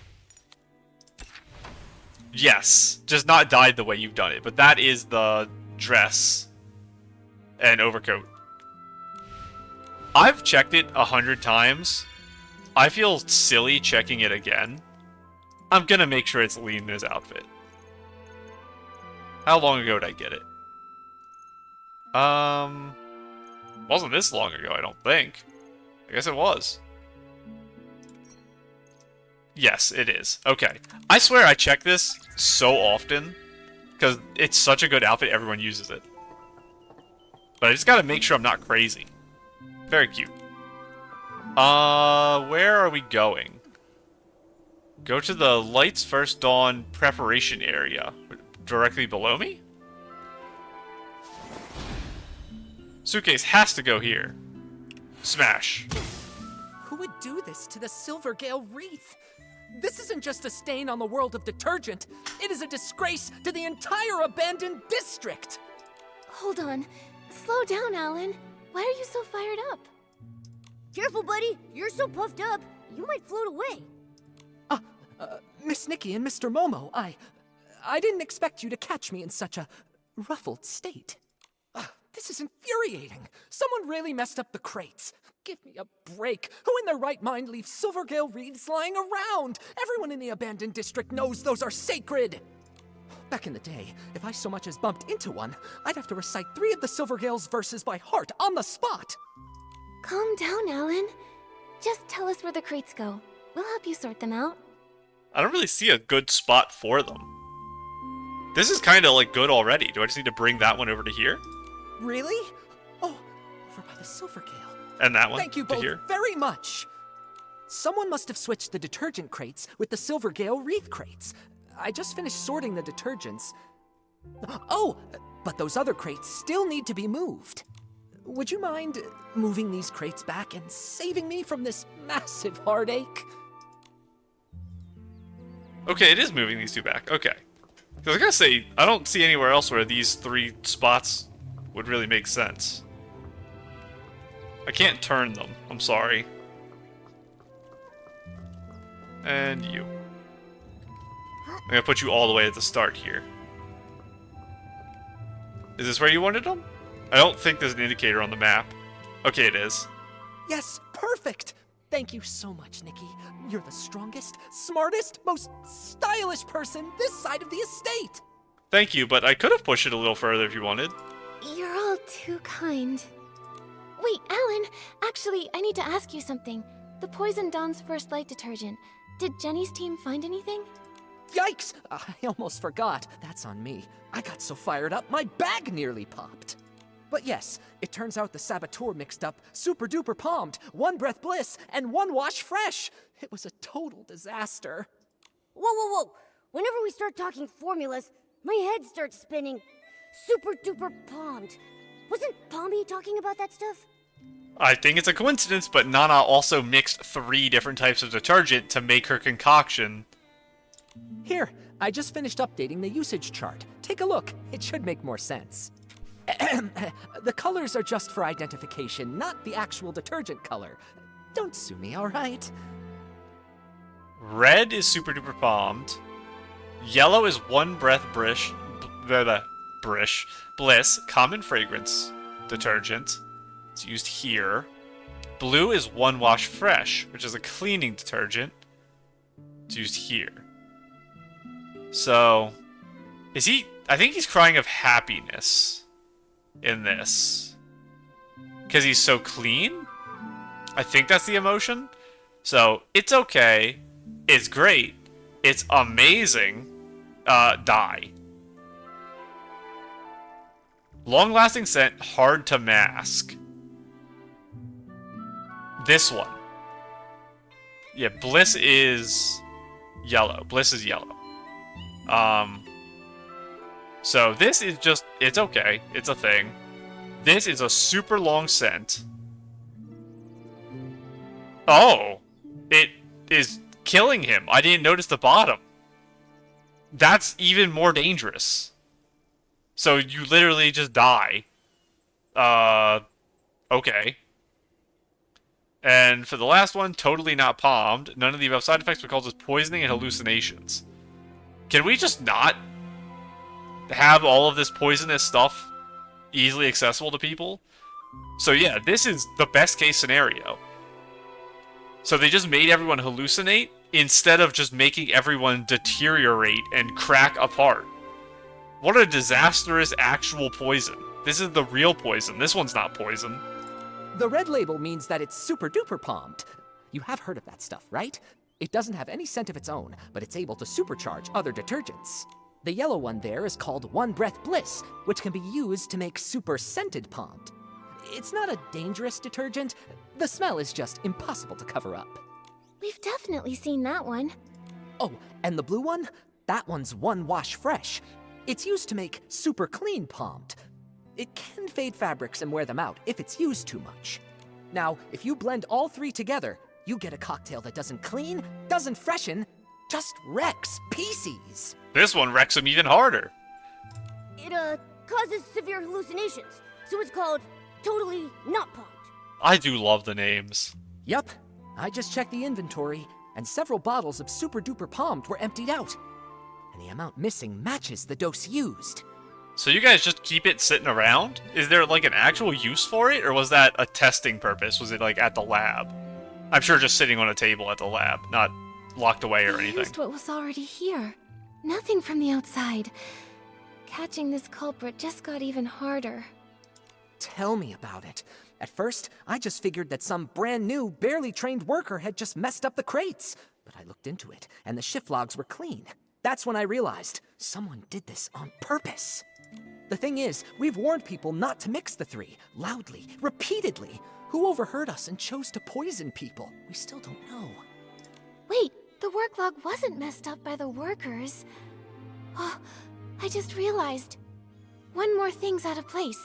Yes, just not dyed the way you've done it. But that is the dress and overcoat. I've checked it 100 times. I feel silly checking it again. I'm gonna make sure it's Lena's outfit. How long ago did I get it? Wasn't this long ago, I don't think. I guess it was. Yes, it is. Okay. I swear I check this so often, because it's such a good outfit, everyone uses it. But I just gotta make sure I'm not crazy. Very cute. Where are we going? Go to the Light's First Dawn preparation area. Directly below me? Suitcase has to go here. Smash. Who would do this to the Silvergale Wreath? This isn't just a stain on the world of detergent. It is a disgrace to the entire abandoned district. Hold on. Slow down, Alan. Why are you so fired up? Careful, buddy. You're so puffed up, you might float away. Miss Nikki and Mr. Momo, I didn't expect you to catch me in such a ruffled state. This is infuriating. Someone really messed up the crates. Give me a break. Who in their right mind leaves Silvergale wreaths lying around? Everyone in the abandoned district knows those are sacred. Back in the day, if I so much as bumped into one, I'd have to recite 3 of the Silvergale's verses by heart on the spot. Calm down, Alan. Just tell us where the crates go. We'll help you sort them out. I don't really see a good spot for them. This is kind of like good already. Do I just need to bring that one over to here? Really? Oh, over by the Silvergale. And that one Thank you to both here? very much. Someone must have switched the detergent crates with the Silvergale wreath crates. I just finished sorting the detergents. Oh, but those other crates still need to be moved. Would you mind moving these crates back and saving me from this massive heartache? Okay, it is moving these 2 back. Okay. Because I gotta say, I don't see anywhere else where these 3 spots would really make sense. I can't turn them. I'm sorry. And you. I'm gonna put you all the way at the start here. Is this where you wanted them? I don't think there's an indicator on the map. Okay, it is. Yes, perfect! Thank you so much, Nikki. You're the strongest, smartest, most stylish person this side of the estate! Thank you, but I could have pushed it a little further if you wanted. You're all too kind. Wait, Alan! Actually, I need to ask you something. The Poison Dawn's First Light detergent. Did Jenny's team find anything? Yikes! I almost forgot. That's on me. I got so fired up, my bag nearly popped. But yes, it turns out the saboteur mixed up Super Duper Pomed, One Breath Bliss, and One Wash Fresh. It was a total disaster. Whoa, whoa, whoa. Whenever we start talking formulas, my head starts spinning. Super duper Pomed. Wasn't Pommy talking about that stuff? I think it's a coincidence, but Nana also mixed 3 different types of detergent to make her concoction. Here, I just finished updating the usage chart. Take a look. It should make more sense. The colors are just for identification, not the actual detergent color. Don't sue me, alright? Red is Super Duper Pomed. Yellow is One Breath Bliss, Common Fragrance detergent. It's used here. Blue is One Wash Fresh, which is a cleaning detergent. It's used here. So, Is he... I think he's crying of happiness in this. Because he's so clean? I think that's the emotion. So, it's okay. It's great. It's amazing. Die. Long-lasting scent, hard to mask. This one. Yeah, Bliss is yellow. Bliss is yellow. So this is just, it's okay. It's a thing. This is a super long scent. Oh! It is killing him. I didn't notice the bottom. That's even more dangerous. So you literally just die. Okay. And for the last one, totally not palmed. None of the above side effects would cause poisoning and hallucinations. Can we just not have all of this poisonous stuff easily accessible to people? So yeah, this is the best case scenario. So they just made everyone hallucinate instead of just making everyone deteriorate and crack apart. What a disastrous actual poison. This is the real poison. This one's not poison. The red label means that it's super duper palmed. You have heard of that stuff, right? It doesn't have any scent of its own, but it's able to supercharge other detergents. The yellow one there is called One Breath Bliss, which can be used to make super scented palmed. It's not a dangerous detergent. The smell is just impossible to cover up. We've definitely seen that one. Oh, and the blue one? That one's One Wash Fresh. It's used to make super clean palmed. It can fade fabrics and wear them out if it's used too much. Now, if you blend all three together, you get a cocktail that doesn't clean, doesn't freshen, just wrecks pieceys. This one wrecks him even harder. It, causes severe hallucinations, so it's called totally not palmed. I do love the names. Yup, I just checked the inventory, and several bottles of super duper palmed were emptied out. And the amount missing matches the dose used. So you guys just keep it sitting around? Is there like an actual use for it, or was that a testing purpose? Was it like at the lab? I'm sure just sitting on a table at the lab, not locked away or They anything. used what was already here. Nothing from the outside. Catching this culprit just got even harder. Tell me about it. At first, I just figured that some brand new, barely trained worker had just messed up the crates. But I looked into it, and the shift logs were clean. That's when I realized someone did this on purpose. The thing is, we've warned people not to mix the three, loudly, repeatedly. Who overheard us and chose to poison people? We still don't know. Wait, the work log wasn't messed up by the workers. Oh, I just realized. One more thing's out of place.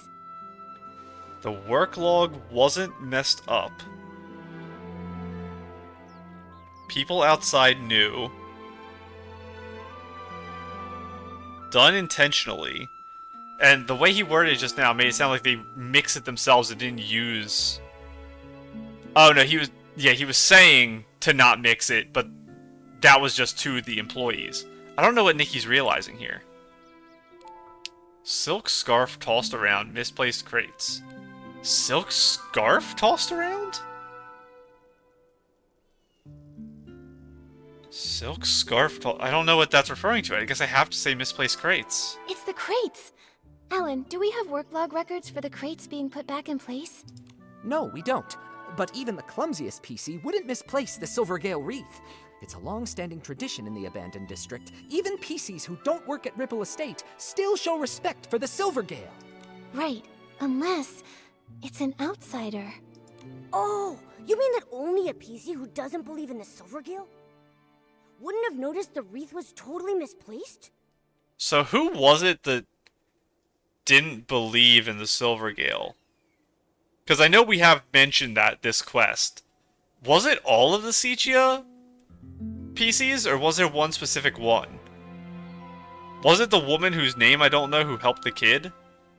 The work log wasn't messed up. People outside knew. Done intentionally. And the way he worded it just now made it sound like they mixed it themselves and didn't use... Oh no, he was saying to not mix it, but that was just to the employees. I don't know what Nikki's realizing here. Silk scarf tossed around, misplaced crates. Silk scarf tossed around? Silk scarf I don't know what that's referring to. I guess I have to say misplaced crates. It's the crates! Alan, do we have work log records for the crates being put back in place? No, we don't. But even the clumsiest PC wouldn't misplace the Silvergale wreath. It's a long-standing tradition in the abandoned district. Even PCs who don't work at Ripple Estate still show respect for the Silvergale. Right, unless it's an outsider. Oh, you mean that only a PC who doesn't believe in the Silvergale wouldn't have noticed the wreath was totally misplaced? So who was it that didn't believe in the Silvergale? Because I know we have mentioned that this quest. Was it all of the Sichia PCs, or was there one specific one? Was it the woman whose name I don't know who helped the kid?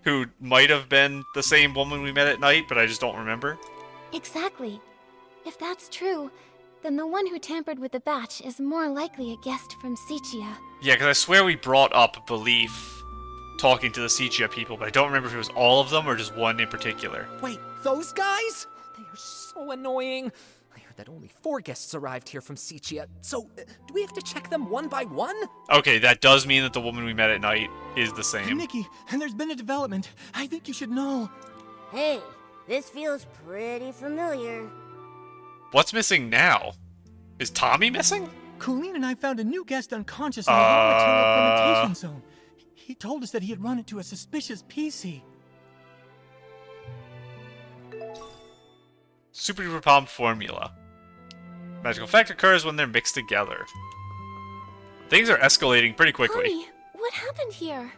Who might have been the same woman we met at night, but I just don't remember? Exactly. If that's true, then the one who tampered with the batch is more likely a guest from Sichia. Yeah, because I swear we brought up belief talking to the Sichia people, but I don't remember if it was all of them or just one in particular. Wait, those guys? They are so annoying. I heard that only 4 guests arrived here from Sichia, so do we have to check them one by one? Okay, that does mean that the woman we met at night is the same. Nikki, and there's been a development. I think you should know. Hey, this feels pretty familiar. What's missing now? Is Tommy missing? Colleen and I found a new guest unconscious in the raw material fermentation zone. He told us that he had run into a suspicious piecey. Super Duper Pomed formula. Magical effect occurs when they're mixed together. Things are escalating pretty quickly. Tommy, what happened here?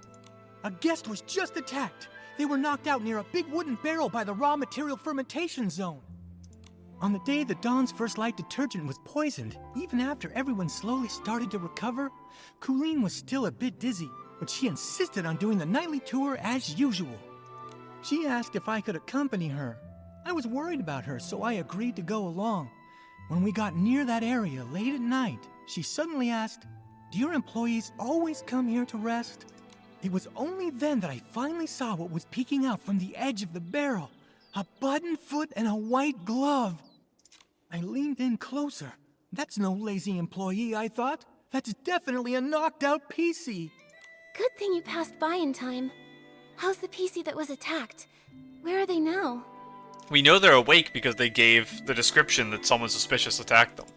A guest was just attacked. They were knocked out near a big wooden barrel by the raw material fermentation zone. On the day that Dawn's First Light detergent was poisoned, even after everyone slowly started to recover, Colleen was still a bit dizzy, but she insisted on doing the nightly tour as usual. She asked if I could accompany her. I was worried about her, so I agreed to go along. When we got near that area late at night, she suddenly asked, "Do your employees always come here to rest?" It was only then that I finally saw what was peeking out from the edge of the barrel. A button foot and a white glove. I leaned in closer. That's no lazy employee, I thought. That's definitely a knocked-out piecey. Good thing you passed by in time. How's the piecey that was attacked? Where are they now? We know they're awake because they gave the description that someone suspicious attacked them.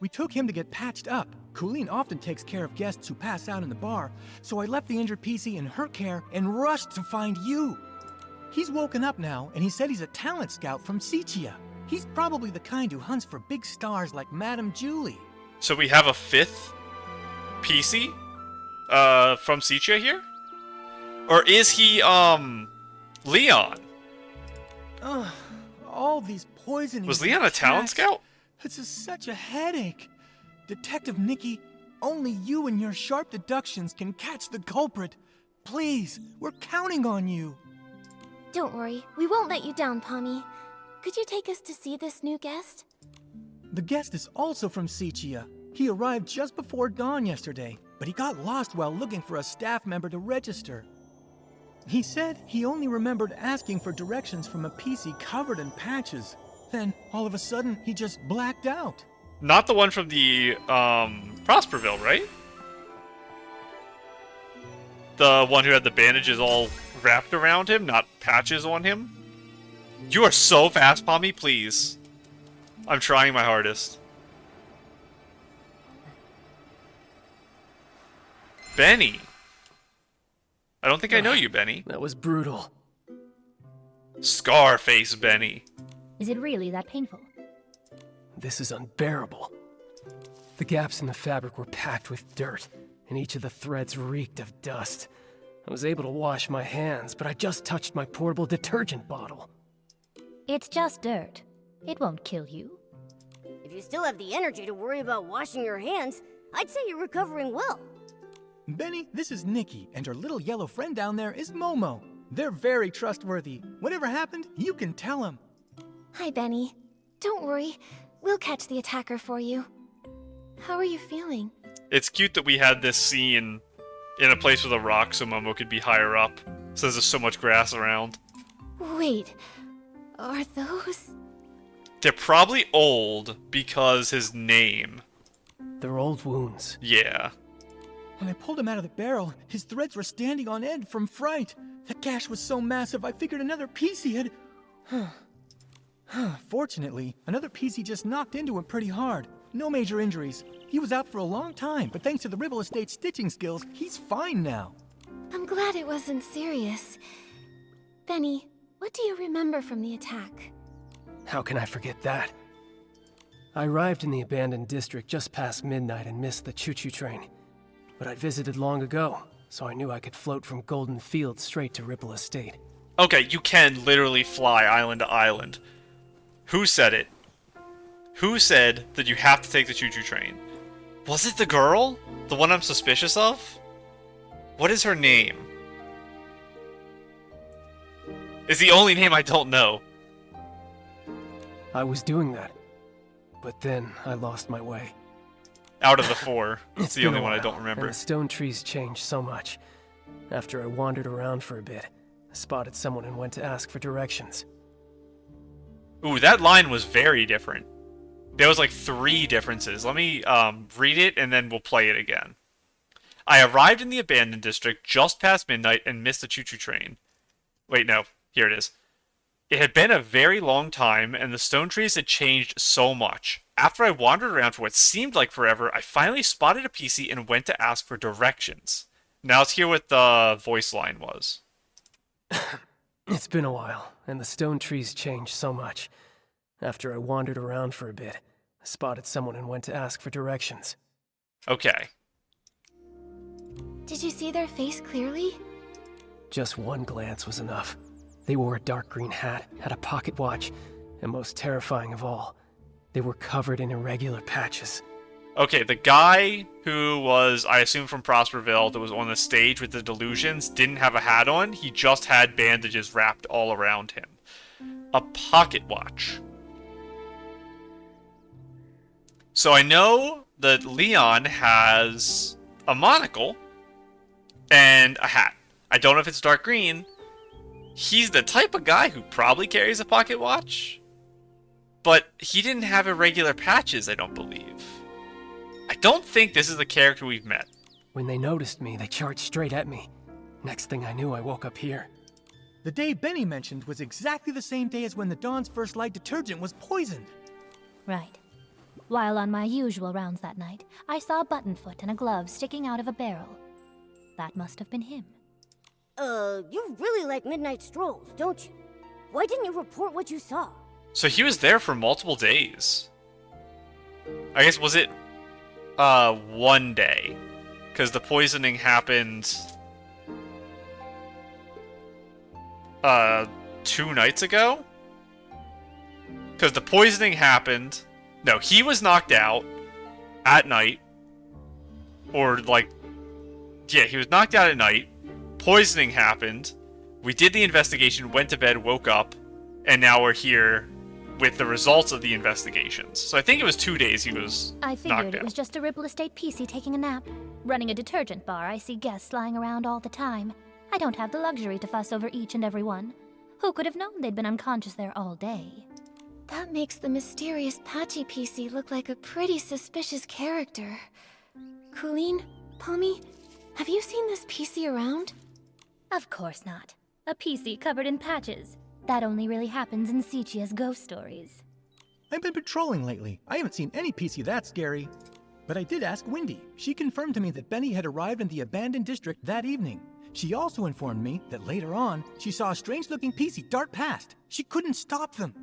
We took him to get patched up. Colleen often takes care of guests who pass out in the bar, so I left the injured piecey in her care and rushed to find you. He's woken up now, and he said he's a talent scout from Sichia. He's probably the kind who hunts for big stars like Madame Julie. So we have a 5th PC from Sichia here? Or is he, Leon? Ugh, all these poisonings. Was Leon a talent attacks. scout? This is such a headache. Detective Nikki, only you and your sharp deductions can catch the culprit. Please, we're counting on you. Don't worry, we won't let you down, Pommy. Could you take us to see this new guest? The guest is also from Sichia. He arrived just before dawn yesterday, but he got lost while looking for a staff member to register. He said he only remembered asking for directions from a PC covered in patches. Then, all of a sudden, he just blacked out. Not the one from the, Prosperville, right? The one who had the bandages all wrapped around him, not patches on him? You are so fast, Pommy, please. I'm trying my hardest. Benny. I don't think I know you, Benny. That was brutal. Scarface Benny. Is it really that painful? This is unbearable. The gaps in the fabric were packed with dirt, and each of the threads reeked of dust. I was able to wash my hands, but I just touched my portable detergent bottle. It's just dirt. It won't kill you. If you still have the energy to worry about washing your hands, I'd say you're recovering well. Benny, this is Nikki, and her little yellow friend down there is Momo. They're very trustworthy. Whatever happened, you can tell them. Hi, Benny. Don't worry, we'll catch the attacker for you. How are you feeling? It's cute that we had this scene in a place with a rock so Momo could be higher up, since there's so much grass around. Wait, are those... They're probably old because his name. They're old wounds. Yeah. When I pulled him out of the barrel, his threads were standing on end from fright. The gash was so massive, I figured another piecey had... Fortunately, another piecey just knocked into him pretty hard. No major injuries. He was out for a long time, but thanks to the Ribble Estate stitching skills, he's fine now. I'm glad it wasn't serious. Benny, what do you remember from the attack? How can I forget that? I arrived in the abandoned district just past midnight and missed the choo-choo train. But I'd visited long ago, so I knew I could float from Golden Field straight to Ripple Estate. Okay, you can literally fly island to island. Who said it? Who said that you have to take the choo-choo train? Was it the girl? The one I'm suspicious of? What is her name? It's the only name I don't know. I was doing that, but then I lost my way. Out of the 4. It's the been only a one I while, don't remember. And the stone trees changed so much. After I wandered around for a bit, I spotted someone and went to ask for directions. Ooh, that line was very different. There was like 3 differences. Let me read it and then we'll play it again. I arrived in the abandoned district just past midnight and missed the choo-choo train. Wait, no. Here it is. It had been a very long time, and the stone trees had changed so much. After I wandered around for what seemed like forever, I finally spotted a piecey and went to ask for directions. Now let's hear what the voice line was. It's been a while, and the stone trees changed so much. After I wandered around for a bit, I spotted someone and went to ask for directions. Okay. Did you see their face clearly? Just one glance was enough. They wore a dark green hat, had a pocket watch, and most terrifying of all, they were covered in irregular patches. Okay, the guy who was, I assume from Prosperville, that was on the stage with the delusions, didn't have a hat on. He just had bandages wrapped all around him. A pocket watch. So I know that Leon has a monocle and a hat. I don't know if it's dark green. He's the type of guy who probably carries a pocket watch. But he didn't have irregular patches, I don't believe. I don't think this is the character we've met. When they noticed me, they charged straight at me. Next thing I knew, I woke up here. The day Benny mentioned was exactly the same day as when the Dawn's First Light detergent was poisoned. Right. While on my usual rounds that night, I saw a button foot and a glove sticking out of a barrel. That must have been him. You really like midnight strolls, don't you? Why didn't you report what you saw? So he was there for multiple days. I guess, was it one day? Because the poisoning happened 2 nights ago? Because the poisoning happened... No, he was knocked out at night. Or, like... Yeah, he was knocked out at night. Poisoning happened. We did the investigation, went to bed, woke up. And now we're here with the results of the investigations. So I think it was 2 days he was I knocked figured it out. was just a Ripple Estate piecey taking a nap. Running a detergent bar, I see guests lying around all the time. I don't have the luxury to fuss over each and every one. Who could have known they'd been unconscious there all day? That makes the mysterious Patchy PC look like a pretty suspicious character. Colleen, Pommy, have you seen this PC around? Of course not. A piecey covered in patches. That only really happens in Sichia's ghost stories. I've been patrolling lately. I haven't seen any PC that scary. But I did ask Wendy. She confirmed to me that Benny had arrived in the abandoned district that evening. She also informed me that later on, she saw a strange-looking PC dart past. She couldn't stop them.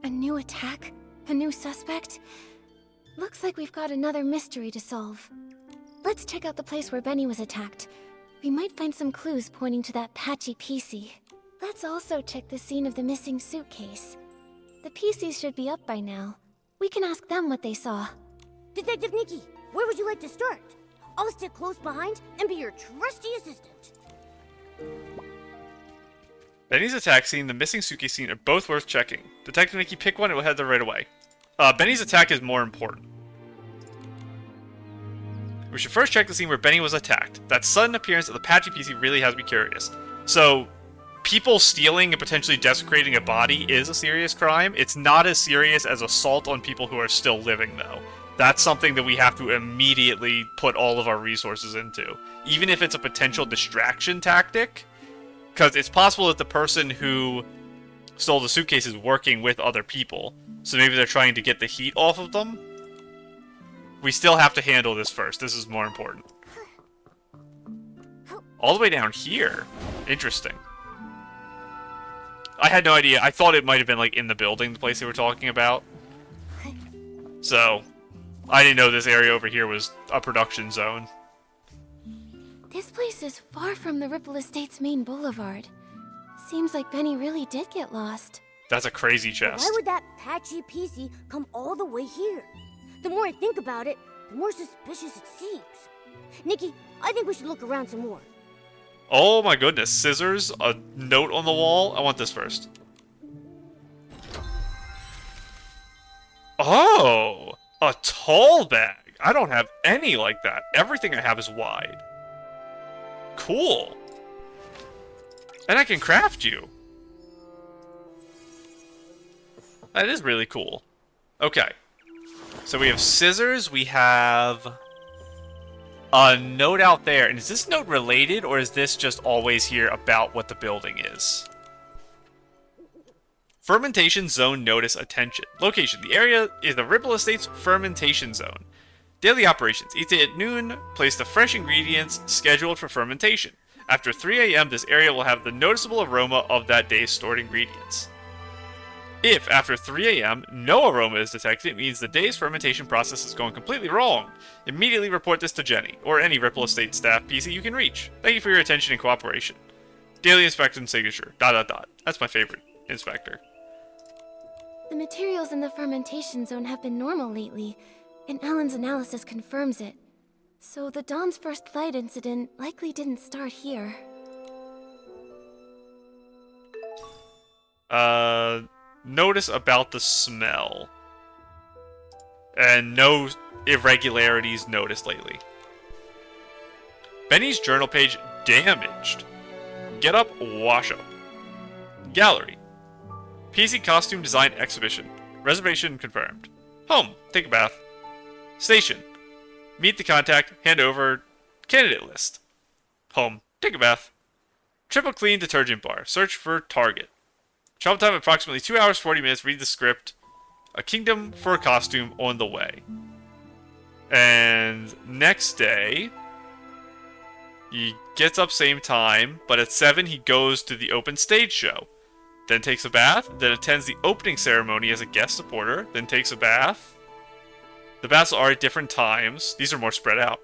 A new attack? A new suspect? Looks like we've got another mystery to solve. Let's check out the place where Benny was attacked. We might find some clues pointing to that Patchy PC. Let's also check the scene of the missing suitcase. The PCs should be up by now. We can ask them what they saw. Detective Nikki, where would you like to start? I'll stick close behind and be your trusty assistant. Benny's attack scene, the missing suitcase scene are both worth checking. Detective Nikki, pick one and we'll head there right away. Benny's attack is more important. We should first check the scene where Benny was attacked. That sudden appearance of the Patchy PC really has me curious. So, people stealing and potentially desecrating a body is a serious crime. It's not as serious as assault on people who are still living, though. That's something that we have to immediately put all of our resources into. Even if it's a potential distraction tactic. Because it's possible that the person who stole the suitcase is working with other people. So maybe they're trying to get the heat off of them. We still have to handle this first. This is more important. All the way down here. Interesting. I had no idea. I thought it might have been like in the building, the place they were talking about. So, I didn't know this area over here was a production zone. This place is far from the Ripple Estate's main boulevard. Seems like Benny really did get lost. That's a crazy Why chest. would that Patchy PC come all the way here? The more I think about it, the more suspicious it seems. Nikki, I think we should look around some more. Oh my goodness. Scissors, a note on the wall. I want this first. Oh, a tall bag. I don't have any like that. Everything I have is wide. Cool. And I can craft you. That is really cool. Okay. So we have scissors, we have a note out there. And is this note related, or is this just always here about what the building is? Fermentation zone notice attention. Location. The area is the Ripple Estates fermentation zone. Daily operations. Each day at noon, place the fresh ingredients scheduled for fermentation. After 3 a.m., this area will have the noticeable aroma of that day's stored ingredients. If, after 3 a.m., no aroma is detected, it means the day's fermentation process is going completely wrong. Immediately report this to Jenny, or any Ripple Estate staff PC you can reach. Thank you for your attention and cooperation. Daily inspection signature. ... That's my favorite inspector. The materials in the fermentation zone have been normal lately, and Alan's analysis confirms it. So the Dawn's first light incident likely didn't start here. Notice about the smell. And no irregularities noticed lately. Benny's journal page damaged. Get up, wash up. Gallery. PC costume design exhibition. Reservation confirmed. Home. Take a bath. Station. Meet the contact. Hand over candidate list. Home. Take a bath. Triple clean detergent bar. Search for target. Travel time approximately 2 hours 40 minutes. Read the script. A kingdom for a costume on the way. And next day, he gets up same time, but at 7 he goes to the open stage show. Then takes a bath, then attends the opening ceremony as a guest supporter, then takes a bath. The baths are at different times. These are more spread out.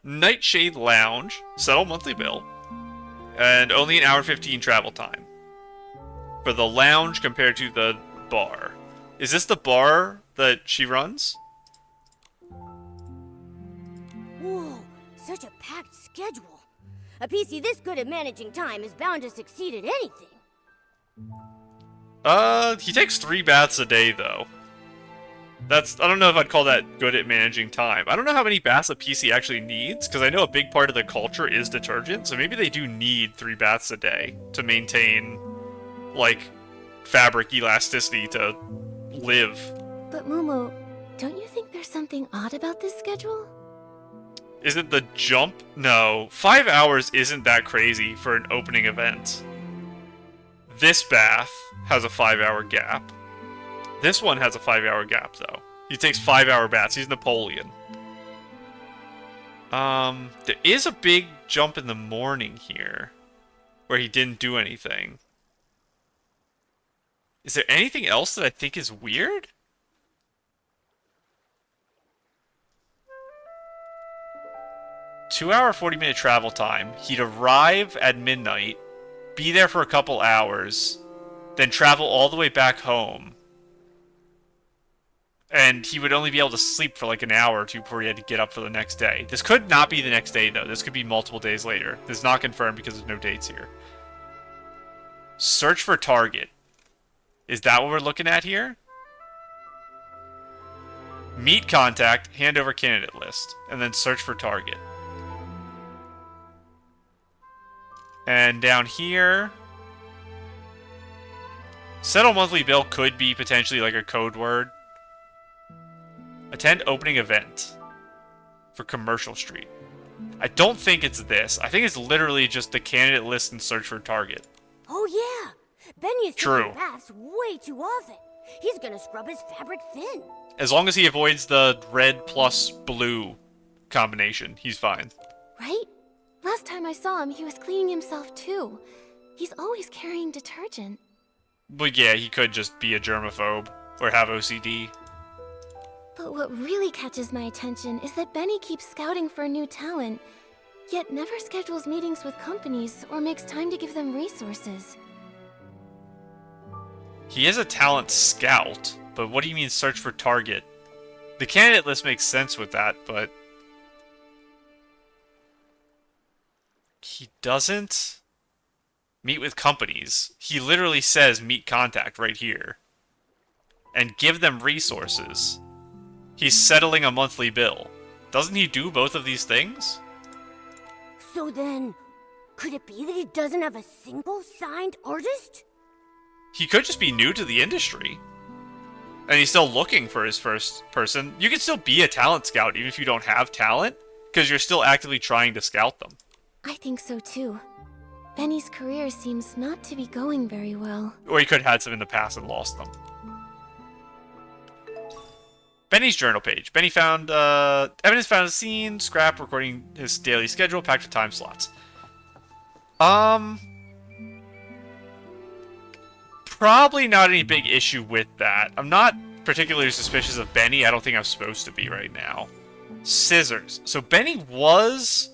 Nightshade Lounge, settle monthly bill, and only an hour and 15 travel time. For the lounge compared to the bar. Is this the bar that she runs? Whoa, such a packed schedule. A PC this good at managing time is bound to succeed at anything. He takes 3 baths a day, though. I don't know if I'd call that good at managing time. I don't know how many baths a PC actually needs, because I know a big part of the culture is detergent, so maybe they do need 3 baths a day to maintain, like, fabric elasticity to live. But Momo, don't you think there's something odd about this schedule? Is it the jump? No. 5 hours isn't that crazy for an opening event. This bath has a 5-hour gap. This one has a 5-hour gap, though. He takes 5-hour baths. He's Napoleon. There is a big jump in the morning here, where he didn't do anything. Is there anything else that I think is weird? Two-hour, 40-minute travel time. He'd arrive at midnight, be there for a couple hours, then travel all the way back home. And he would only be able to sleep for like an hour or two before he had to get up for the next day. This could not be the next day, though. This could be multiple days later. This is not confirmed because there's no dates here. Search for target. Is that what we're looking at here? Meet contact, hand over candidate list, and then search for target. And down here, settle monthly bill could be potentially like a code word. Attend opening event for Commercial Street. I don't think it's this. I think it's literally just the candidate list and search for target. Oh yeah, Benny is True. taking baths way too often. He's gonna scrub his fabric thin. As long as he avoids the red plus blue combination, he's fine. Right? Last time I saw him, he was cleaning himself too. He's always carrying detergent. But yeah, he could just be a germaphobe or have OCD. But what really catches my attention is that Benny keeps scouting for new talent, yet never schedules meetings with companies or makes time to give them resources. He is a talent scout, but what do you mean search for target? The candidate list makes sense with that, but he doesn't meet with companies. He literally says meet contact right here. And give them resources. He's settling a monthly bill. Doesn't he do both of these things? So then, could it be that he doesn't have a single signed artist? He could just be new to the industry. And he's still looking for his first person. You can still be a talent scout even if you don't have talent, because you're still actively trying to scout them. I think so too. Benny's career seems not to be going very well. Or he could have had some in the past and lost them. Benny's journal page. Benny found evidence found at the scene, scrap recording his daily schedule, packed with time slots. Probably not any big issue with that. I'm not particularly suspicious of Benny. I don't think I'm supposed to be right now. Scissors. So Benny was...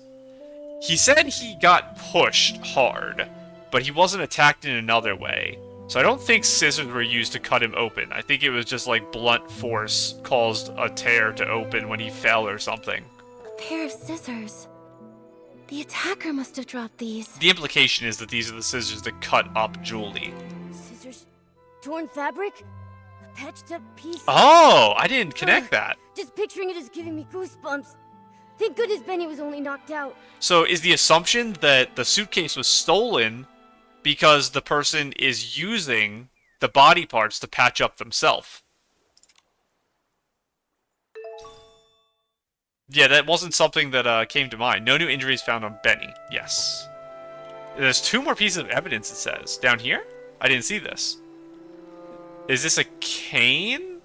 He said he got pushed hard, but he wasn't attacked in another way. So I don't think scissors were used to cut him open. I think it was just like blunt force caused a tear to open when he fell or something. A pair of scissors. The attacker must have dropped these. The implication is that these are the scissors that cut up Julie. Scissors? Torn fabric? A patched up piece? Oh, I didn't connect that. Just picturing it is giving me goosebumps. Thank goodness Benny was only knocked out. So is the assumption that the suitcase was stolen because the person is using the body parts to patch up themselves? Yeah, that wasn't something that came to mind. No new injuries found on Benny. Yes. There's 2 more pieces of evidence, it says. Down here? I didn't see this. Is this a cane?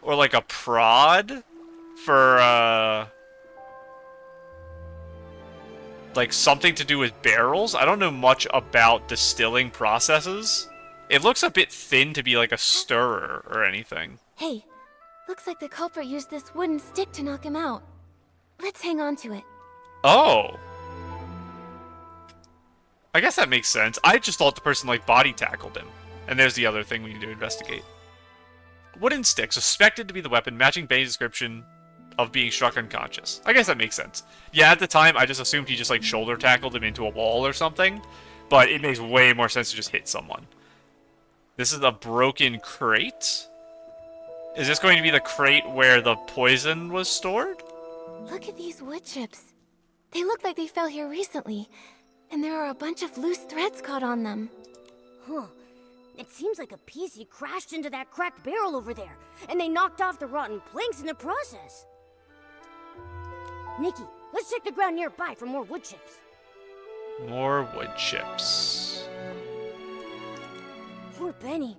Or like a prod? For, like something to do with barrels? I don't know much about distilling processes. It looks a bit thin to be like a stirrer or anything. Hey, looks like the culprit used this wooden stick to knock him out. Let's hang on to it. Oh. I guess that makes sense. I just thought the person like body tackled him. And there's the other thing we need to investigate. Wooden stick, suspected to be the weapon, matching Benny's description of being struck unconscious. I guess that makes sense. Yeah, at the time, I just assumed he just like shoulder tackled him into a wall or something. But it makes way more sense to just hit someone. This is a broken crate? Is this going to be the crate where the poison was stored? Look at these wood chips. They look like they fell here recently. And there are a bunch of loose threads caught on them. Huh. It seems like a piecey crashed into that cracked barrel over there, and they knocked off the rotten planks in the process. Nikki, let's check the ground nearby for more wood chips. More wood chips. Poor Benny.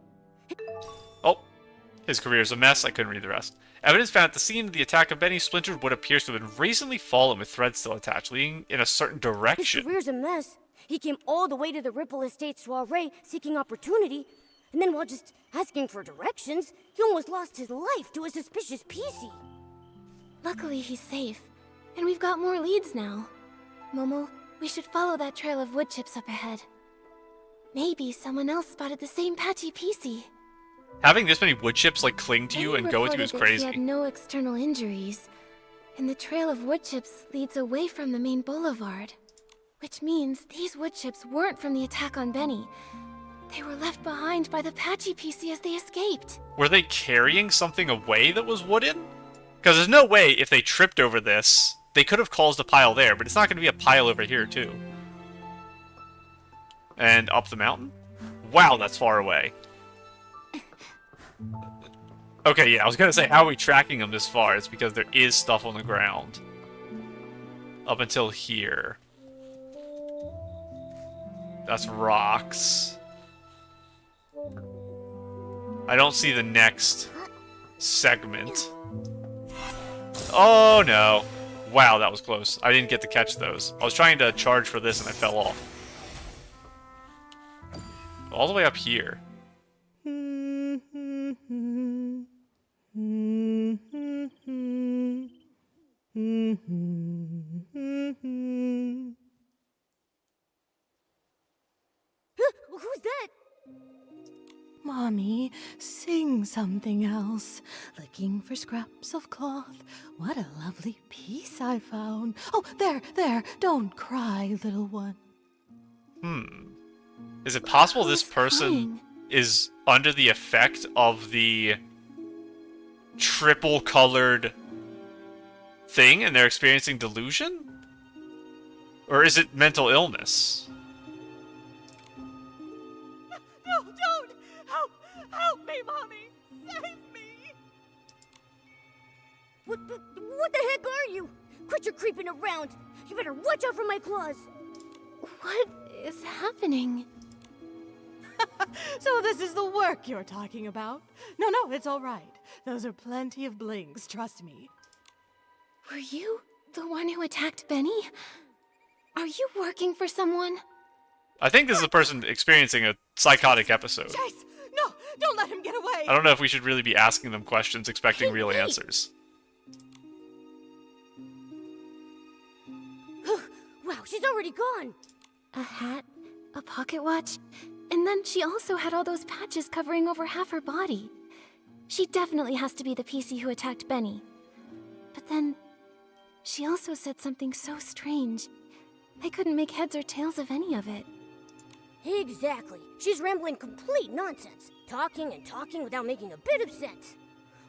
Oh, his career's a mess. I couldn't read the rest. Evidence found at the scene of the attack of Benny splintered what appears to have been recently fallen with threads still attached, leading in a certain direction. His career's a mess. He came all the way to the Ripple Estate soiree seeking opportunity, and then while just asking for directions, he almost lost his life to a suspicious piecey. Luckily, he's safe. And we've got more leads now. Momo, we should follow that trail of wood chips up ahead. Maybe someone else spotted the same patchy piecey. Having this many wood chips like cling to you Benny and go with you is reported that crazy. He had no external injuries, and the trail of wood chips leads away from the main boulevard. Which means these wood chips weren't from the attack on Benny. They were left behind by the patchy piecey as they escaped. Were they carrying something away that was wooden? Because there's no way if they tripped over this, they could have caused a pile there, but it's not going to be a pile over here too. And up the mountain? Wow, that's far away. Okay, yeah, I was going to say, how are we tracking them this far? It's because there is stuff on the ground. Up until here. That's rocks. I don't see the next segment. Oh no. Wow, that was close. I didn't get to catch those. I was trying to charge for this and I fell off. All the way up here. Who's that? Mommy, sing something else. Looking for scraps of cloth. What a lovely piece I found. Oh, there, don't cry, little one. Is it possible this Who's person crying? is under the effect of the triple-colored thing and they're experiencing delusion? Or is it mental illness? No, don't! Help me, Mommy! Save me! What the heck are you? Quit your creeping around. You better watch out for my claws. What is happening? So this is the work you're talking about? No, it's all right. Those are plenty of blings, trust me. Were you the one who attacked Benny? Are you working for someone? I think this is a person experiencing a psychotic episode. Chase! No! Don't let him get away! I don't know if we should really be asking them questions expecting real answers. Wow, she's already gone. A hat, a pocket watch, and then she also had all those patches covering over half her body. She definitely has to be the PC who attacked Benny. But then, she also said something so strange. I couldn't make heads or tails of any of it. Exactly. She's rambling complete nonsense. Talking and talking without making a bit of sense.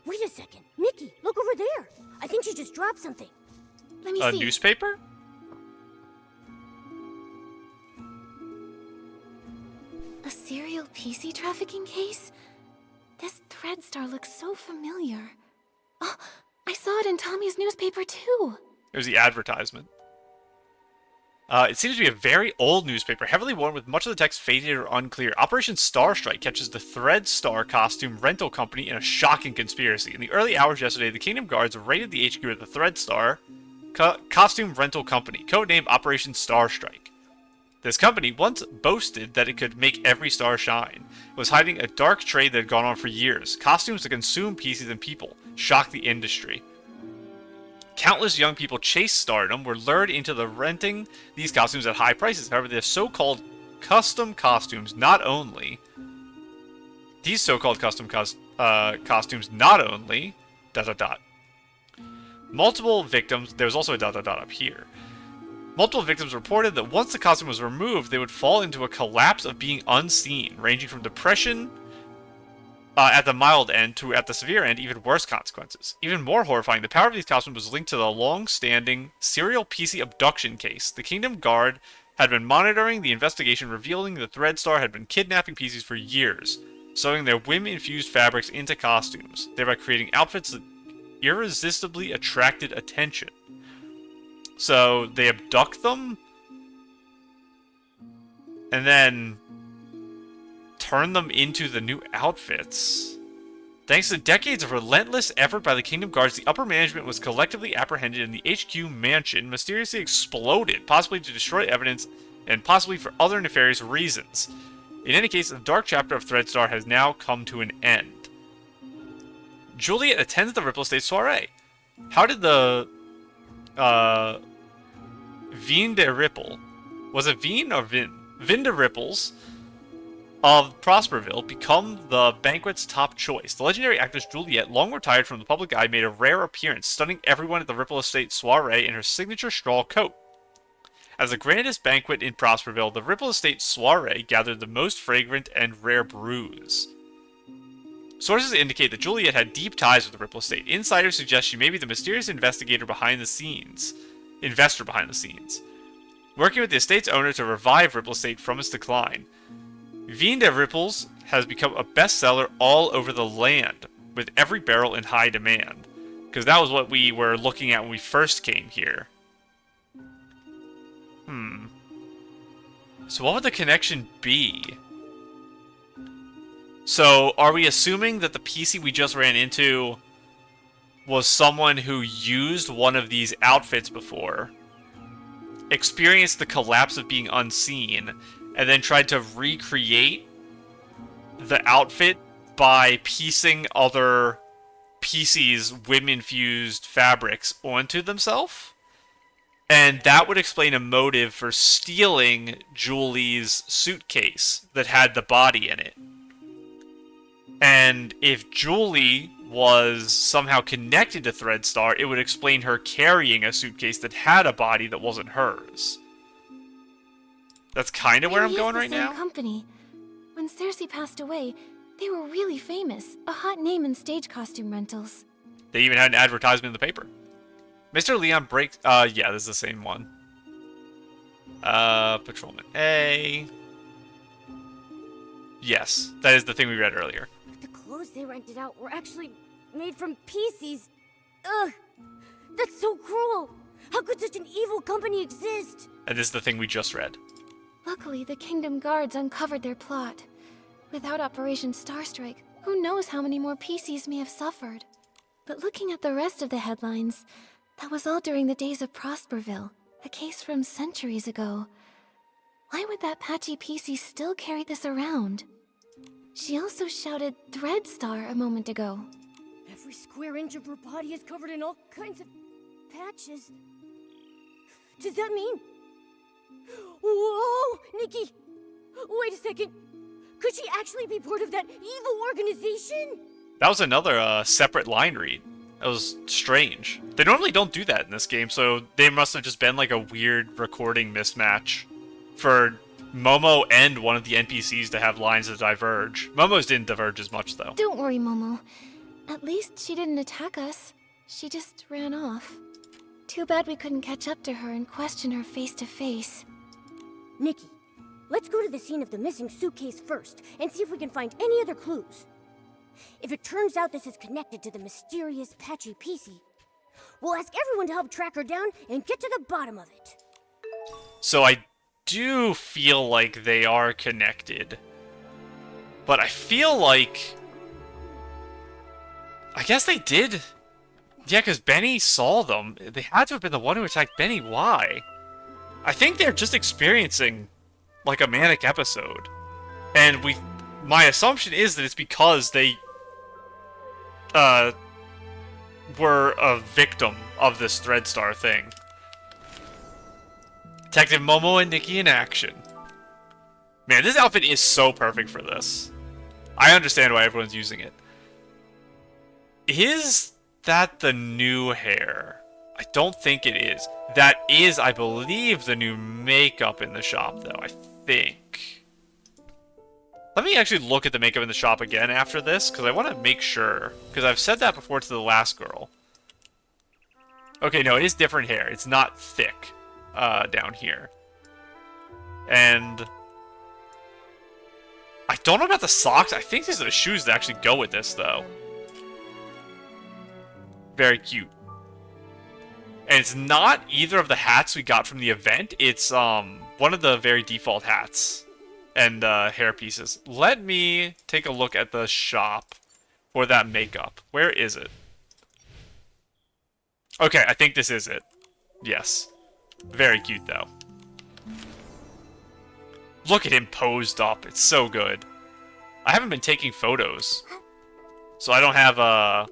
Wait a second. Nikki, look over there. I think she just dropped something. Let me A see. newspaper? A serial PC trafficking case? This Threadstar looks so familiar. Oh, I saw it in Tommy's newspaper too. It was the advertisement. It seems to be a very old newspaper, heavily worn with much of the text faded or unclear. Operation Starstrike catches the Threadstar costume rental company in a shocking conspiracy. In the early hours yesterday, the Kingdom Guards raided the HQ of the Threadstar costume rental company, codenamed Operation Starstrike. This company once boasted that it could make every star shine. It was hiding a dark trade that had gone on for years. Costumes to consume pieces and people shocked the industry. Countless young people chased stardom, were lured into renting these costumes at high prices. However, the so-called custom costumes not only... These so-called custom costumes not only... ... Multiple victims... There was also a ... up here. Multiple victims reported that once the costume was removed, they would fall into a collapse of being unseen, ranging from depression at the mild end to, at the severe end, even worse consequences. Even more horrifying, the power of these costumes was linked to the long-standing serial PC abduction case. The Kingdom Guard had been monitoring the investigation, revealing the Threadstar had been kidnapping PCs for years, sewing their whim-infused fabrics into costumes, thereby creating outfits that irresistibly attracted attention. So, they abduct them, and then turn them into the new outfits. Thanks to decades of relentless effort by the Kingdom Guards, the upper management was collectively apprehended and the HQ mansion mysteriously exploded, possibly to destroy evidence and possibly for other nefarious reasons. In any case, the dark chapter of Threadstar has now come to an end. Juliet attends the Ripple Estate soiree. How did the Vin de Ripple, was it Vin or Vin? Vin de Ripples of Prosperville become the banquet's top choice. The legendary actress Juliet, long retired from the public eye, made a rare appearance, stunning everyone at the Ripple Estate soiree in her signature straw coat. As the grandest banquet in Prosperville, the Ripple Estate soiree gathered the most fragrant and rare brews. Sources indicate that Juliet had deep ties with the Ripple Estate. Insiders suggest she may be the mysterious investor behind the scenes, working with the estate's owner to revive Ripple Estate from its decline. Vin de Ripples has become a bestseller all over the land, with every barrel in high demand. Because that was what we were looking at when we first came here. So what would the connection be? So, are we assuming that the PC we just ran into was someone who used one of these outfits before, experienced the collapse of being unseen, and then tried to recreate the outfit by piecing other PC's whim-infused fabrics onto themselves? And that would explain a motive for stealing Julie's suitcase that had the body in it. And if Julie was somehow connected to Threadstar, it would explain her carrying a suitcase that had a body that wasn't hers. That's kind of where I'm going right now. Company. When Cersei passed away, they were really famous, a hot name in stage costume rentals. They even had an advertisement in the paper. Mr. Leon breaks... yeah, this is the same one. Patrolman A. Yes, that is the thing we read earlier. The clothes they rented out were actually made from pieceys. Ugh, That's so cruel! How could such an evil company exist? And this is the thing we just read. Luckily, the Kingdom Guards uncovered their plot. Without Operation Starstrike, who knows how many more pieceys may have suffered. But looking at the rest of the headlines, that was all during the days of Prosperville, a case from centuries ago. Why would that patchy piecey still carry this around? She also shouted Threadstar a moment ago. Every square inch of her body is covered in all kinds of patches. Does that mean... Whoa! Nikki! Wait a second! Could she actually be part of that evil organization? That was another separate line read. That was strange. They normally don't do that in this game, so they must have just been like a weird recording mismatch for Momo and one of the NPCs to have lines that diverge. Momo's didn't diverge as much, though. Don't worry, Momo. At least she didn't attack us. She just ran off. Too bad we couldn't catch up to her and question her face to face. Nikki, let's go to the scene of the missing suitcase first and see if we can find any other clues. If it turns out this is connected to the mysterious patchy piecey, we'll ask everyone to help track her down and get to the bottom of it. So I do feel like they are connected. But I feel like... I guess they did. Yeah, because Benny saw them. They had to have been the one who attacked Benny. Why? I think they're just experiencing, like, a manic episode. And my assumption is that it's because they, were a victim of this Threadstar thing. Detective Momo and Nikki in action. Man, this outfit is so perfect for this. I understand why everyone's using it. Is that the new hair? I don't think it is. That is, I believe, the new makeup in the shop, though. I think. Let me actually look at the makeup in the shop again after this, because I want to make sure. Because I've said that before to the last girl. Okay, no, it is different hair. It's not thick down here. And I don't know about the socks. I think these are the shoes that actually go with this, though. Very cute. And it's not either of the hats we got from the event. It's one of the very default hats and hair pieces. Let me take a look at the shop for that makeup. Where is it? Okay, I think this is it. Yes. Very cute, though. Look at him posed up. It's so good. I haven't been taking photos, so I don't have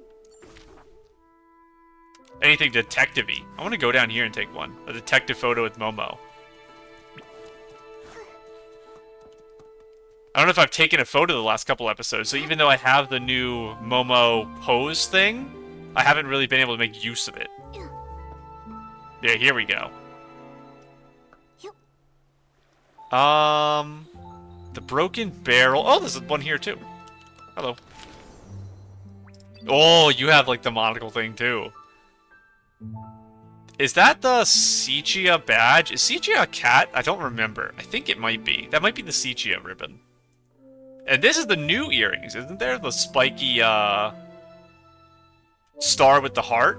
anything detective-y. I want to go down here and take one. A detective photo with Momo. I don't know if I've taken a photo the last couple episodes, so even though I have the new Momo pose thing, I haven't really been able to make use of it. Yeah, here we go. The broken barrel. Oh, there's one here too. Hello. Oh, you have like the monocle thing too. Is that the Sechia badge? Is Sechia a cat? I don't remember. I think it might be. That might be the Sechia ribbon. And this is the new earrings, isn't there? The spiky, star with the heart.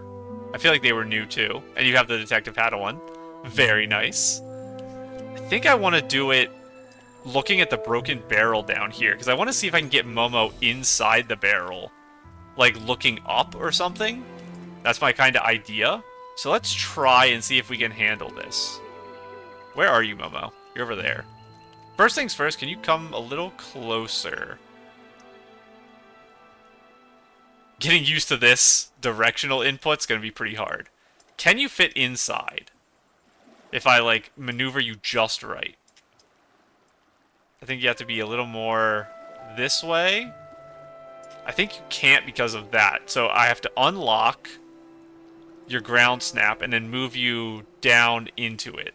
I feel like they were new too. And you have the detective hat one. Very nice. I think I want to do it looking at the broken barrel down here, because I want to see if I can get Momo inside the barrel. Like, looking up or something. That's my kind of idea. So let's try and see if we can handle this. Where are you, Momo? You're over there. First things first, can you come a little closer? Getting used to this directional input's gonna be pretty hard. Can you fit inside? If I, like, maneuver you just right. I think you have to be a little more this way. I think you can't because of that. So I have to unlock your ground snap and then move you down into it.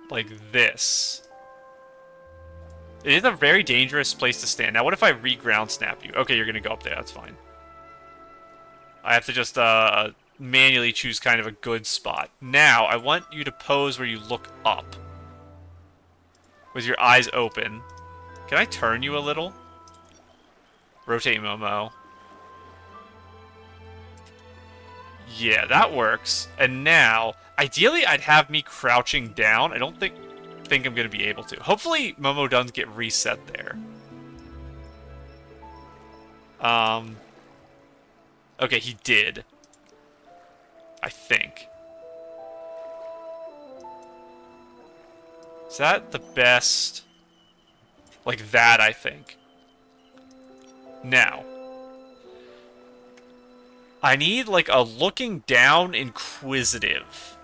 Like this. It is a very dangerous place to stand. Now, what if I re-ground snap you? Okay, you're going to go up there. That's fine. I have to just manually choose kind of a good spot. Now, I want you to pose where you look up. With your eyes open. Can I turn you a little? Rotate Momo. Yeah, that works. And now, ideally, I'd have me crouching down. I don't think I'm going to be able to. Hopefully, Momo doesn't get reset there. Okay, he did. I think. Is that the best? Like that, I think. Now. I need, like, a looking down inquisitive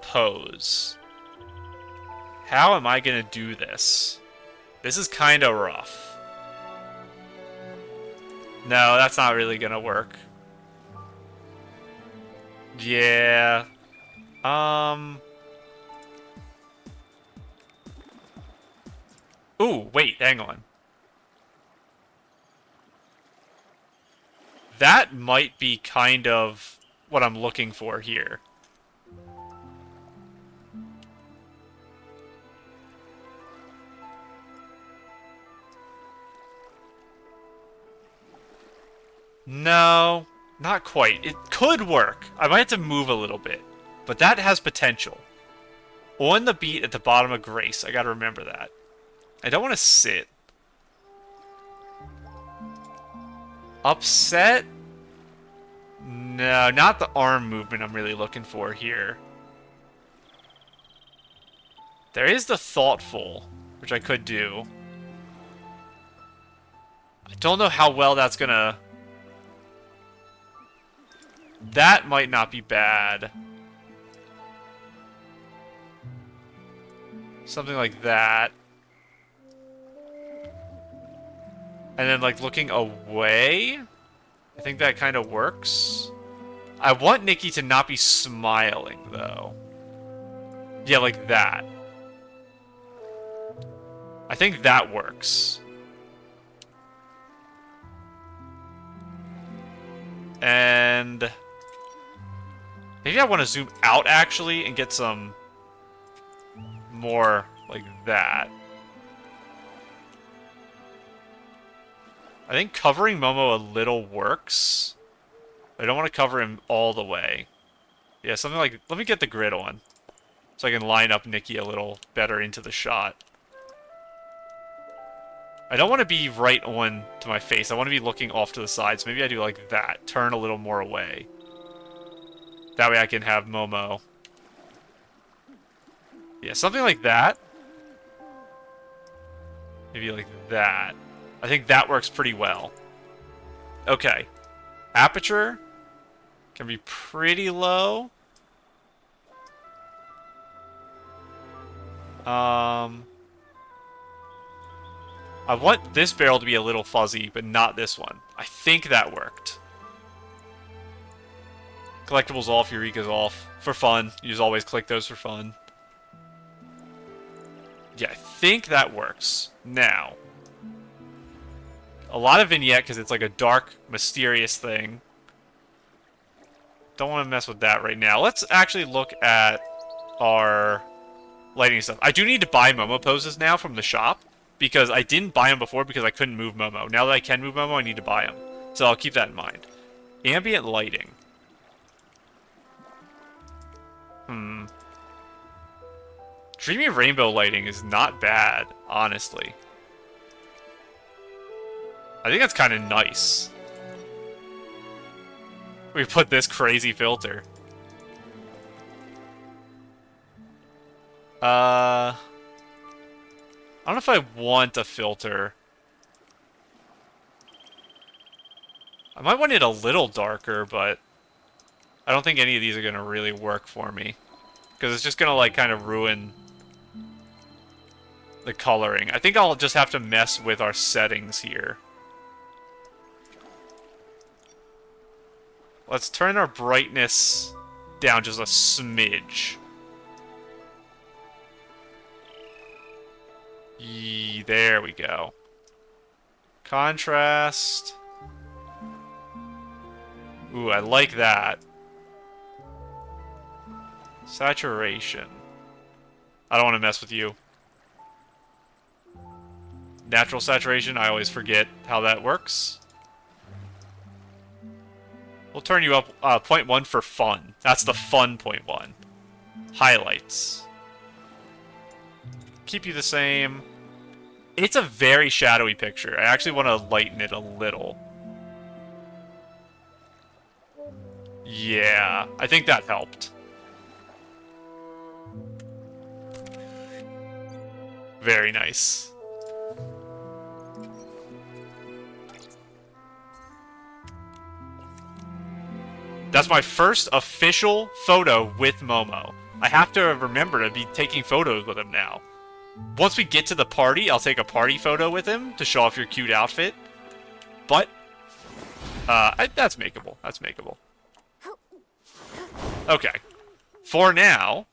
pose. How am I gonna do this? This is kind of rough. No, that's not really gonna work. Yeah. Ooh, wait, hang on. That might be kind of what I'm looking for here. No, not quite. It could work. I might have to move a little bit. But that has potential. On the beat at the bottom of Grace. I gotta remember that. I don't want to sit. Upset? No, not the arm movement I'm really looking for here. There is the thoughtful, which I could do. I don't know how well that's gonna... That might not be bad. Something like that. And then, like, looking away? I think that kind of works. I want Nikki to not be smiling, though. Yeah, like that. I think that works. And... maybe I want to zoom out, actually, and get some... more like that. I think covering Momo a little works. I don't want to cover him all the way. Yeah, something like... let me get the grid on. So I can line up Nikki a little better into the shot. I don't want to be right on to my face. I want to be looking off to the side. So maybe I do like that. Turn a little more away. That way I can have Momo. Yeah, something like that. Maybe like that. I think that works pretty well. Okay. Aperture can be pretty low. I want this barrel to be a little fuzzy, but not this one. I think that worked. Collectibles off, Eureka's off. For fun. You just always click those for fun. Yeah, I think that works. Now. A lot of vignette because it's like a dark, mysterious thing. Don't want to mess with that right now. Let's actually look at our lighting stuff. I do need to buy Momo poses now from the shop because I didn't buy them before because I couldn't move Momo. Now that I can move Momo, I need to buy them. So I'll keep that in mind. Ambient lighting. Dreamy rainbow lighting is not bad, honestly. I think that's kind of nice. We put this crazy filter. I don't know if I want a filter. I might want it a little darker, but I don't think any of these are going to really work for me. Because it's just going to, like, kind of ruin the coloring. I think I'll just have to mess with our settings here. Let's turn our brightness down just a smidge. There we go. Contrast. Ooh, I like that. Saturation. I don't want to mess with you. Natural saturation, I always forget how that works. We'll turn you up 0.1 for fun. That's the fun 0.1. Highlights. Keep you the same. It's a very shadowy picture. I actually want to lighten it a little. Yeah, I think that helped. Very nice. That's my first official photo with Momo. I have to remember to be taking photos with him now. Once we get to the party, I'll take a party photo with him to show off your cute outfit. But, that's makeable. That's makeable. Okay. For now,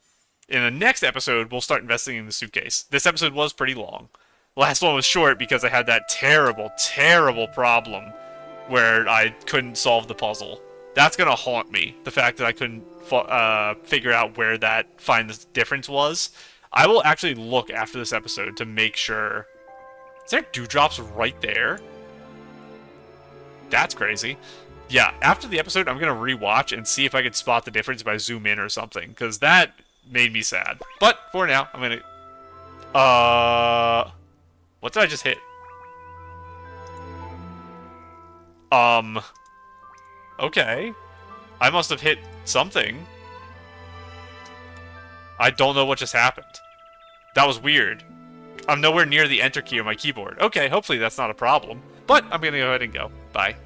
in the next episode, we'll start investigating the suitcase. This episode was pretty long. Last one was short because I had that terrible, terrible problem where I couldn't solve the puzzle. That's gonna haunt me. The fact that I couldn't figure out where that find the difference was. I will actually look after this episode to make sure. Is there dewdrops right there? That's crazy. Yeah, after the episode, I'm gonna rewatch and see if I could spot the difference if I zoom in or something, because that made me sad. But for now, I'm gonna. What did I just hit? Okay. I must have hit something. I don't know what just happened. That was weird. I'm nowhere near the enter key on my keyboard. Okay, hopefully that's not a problem. But I'm gonna go ahead and go. Bye.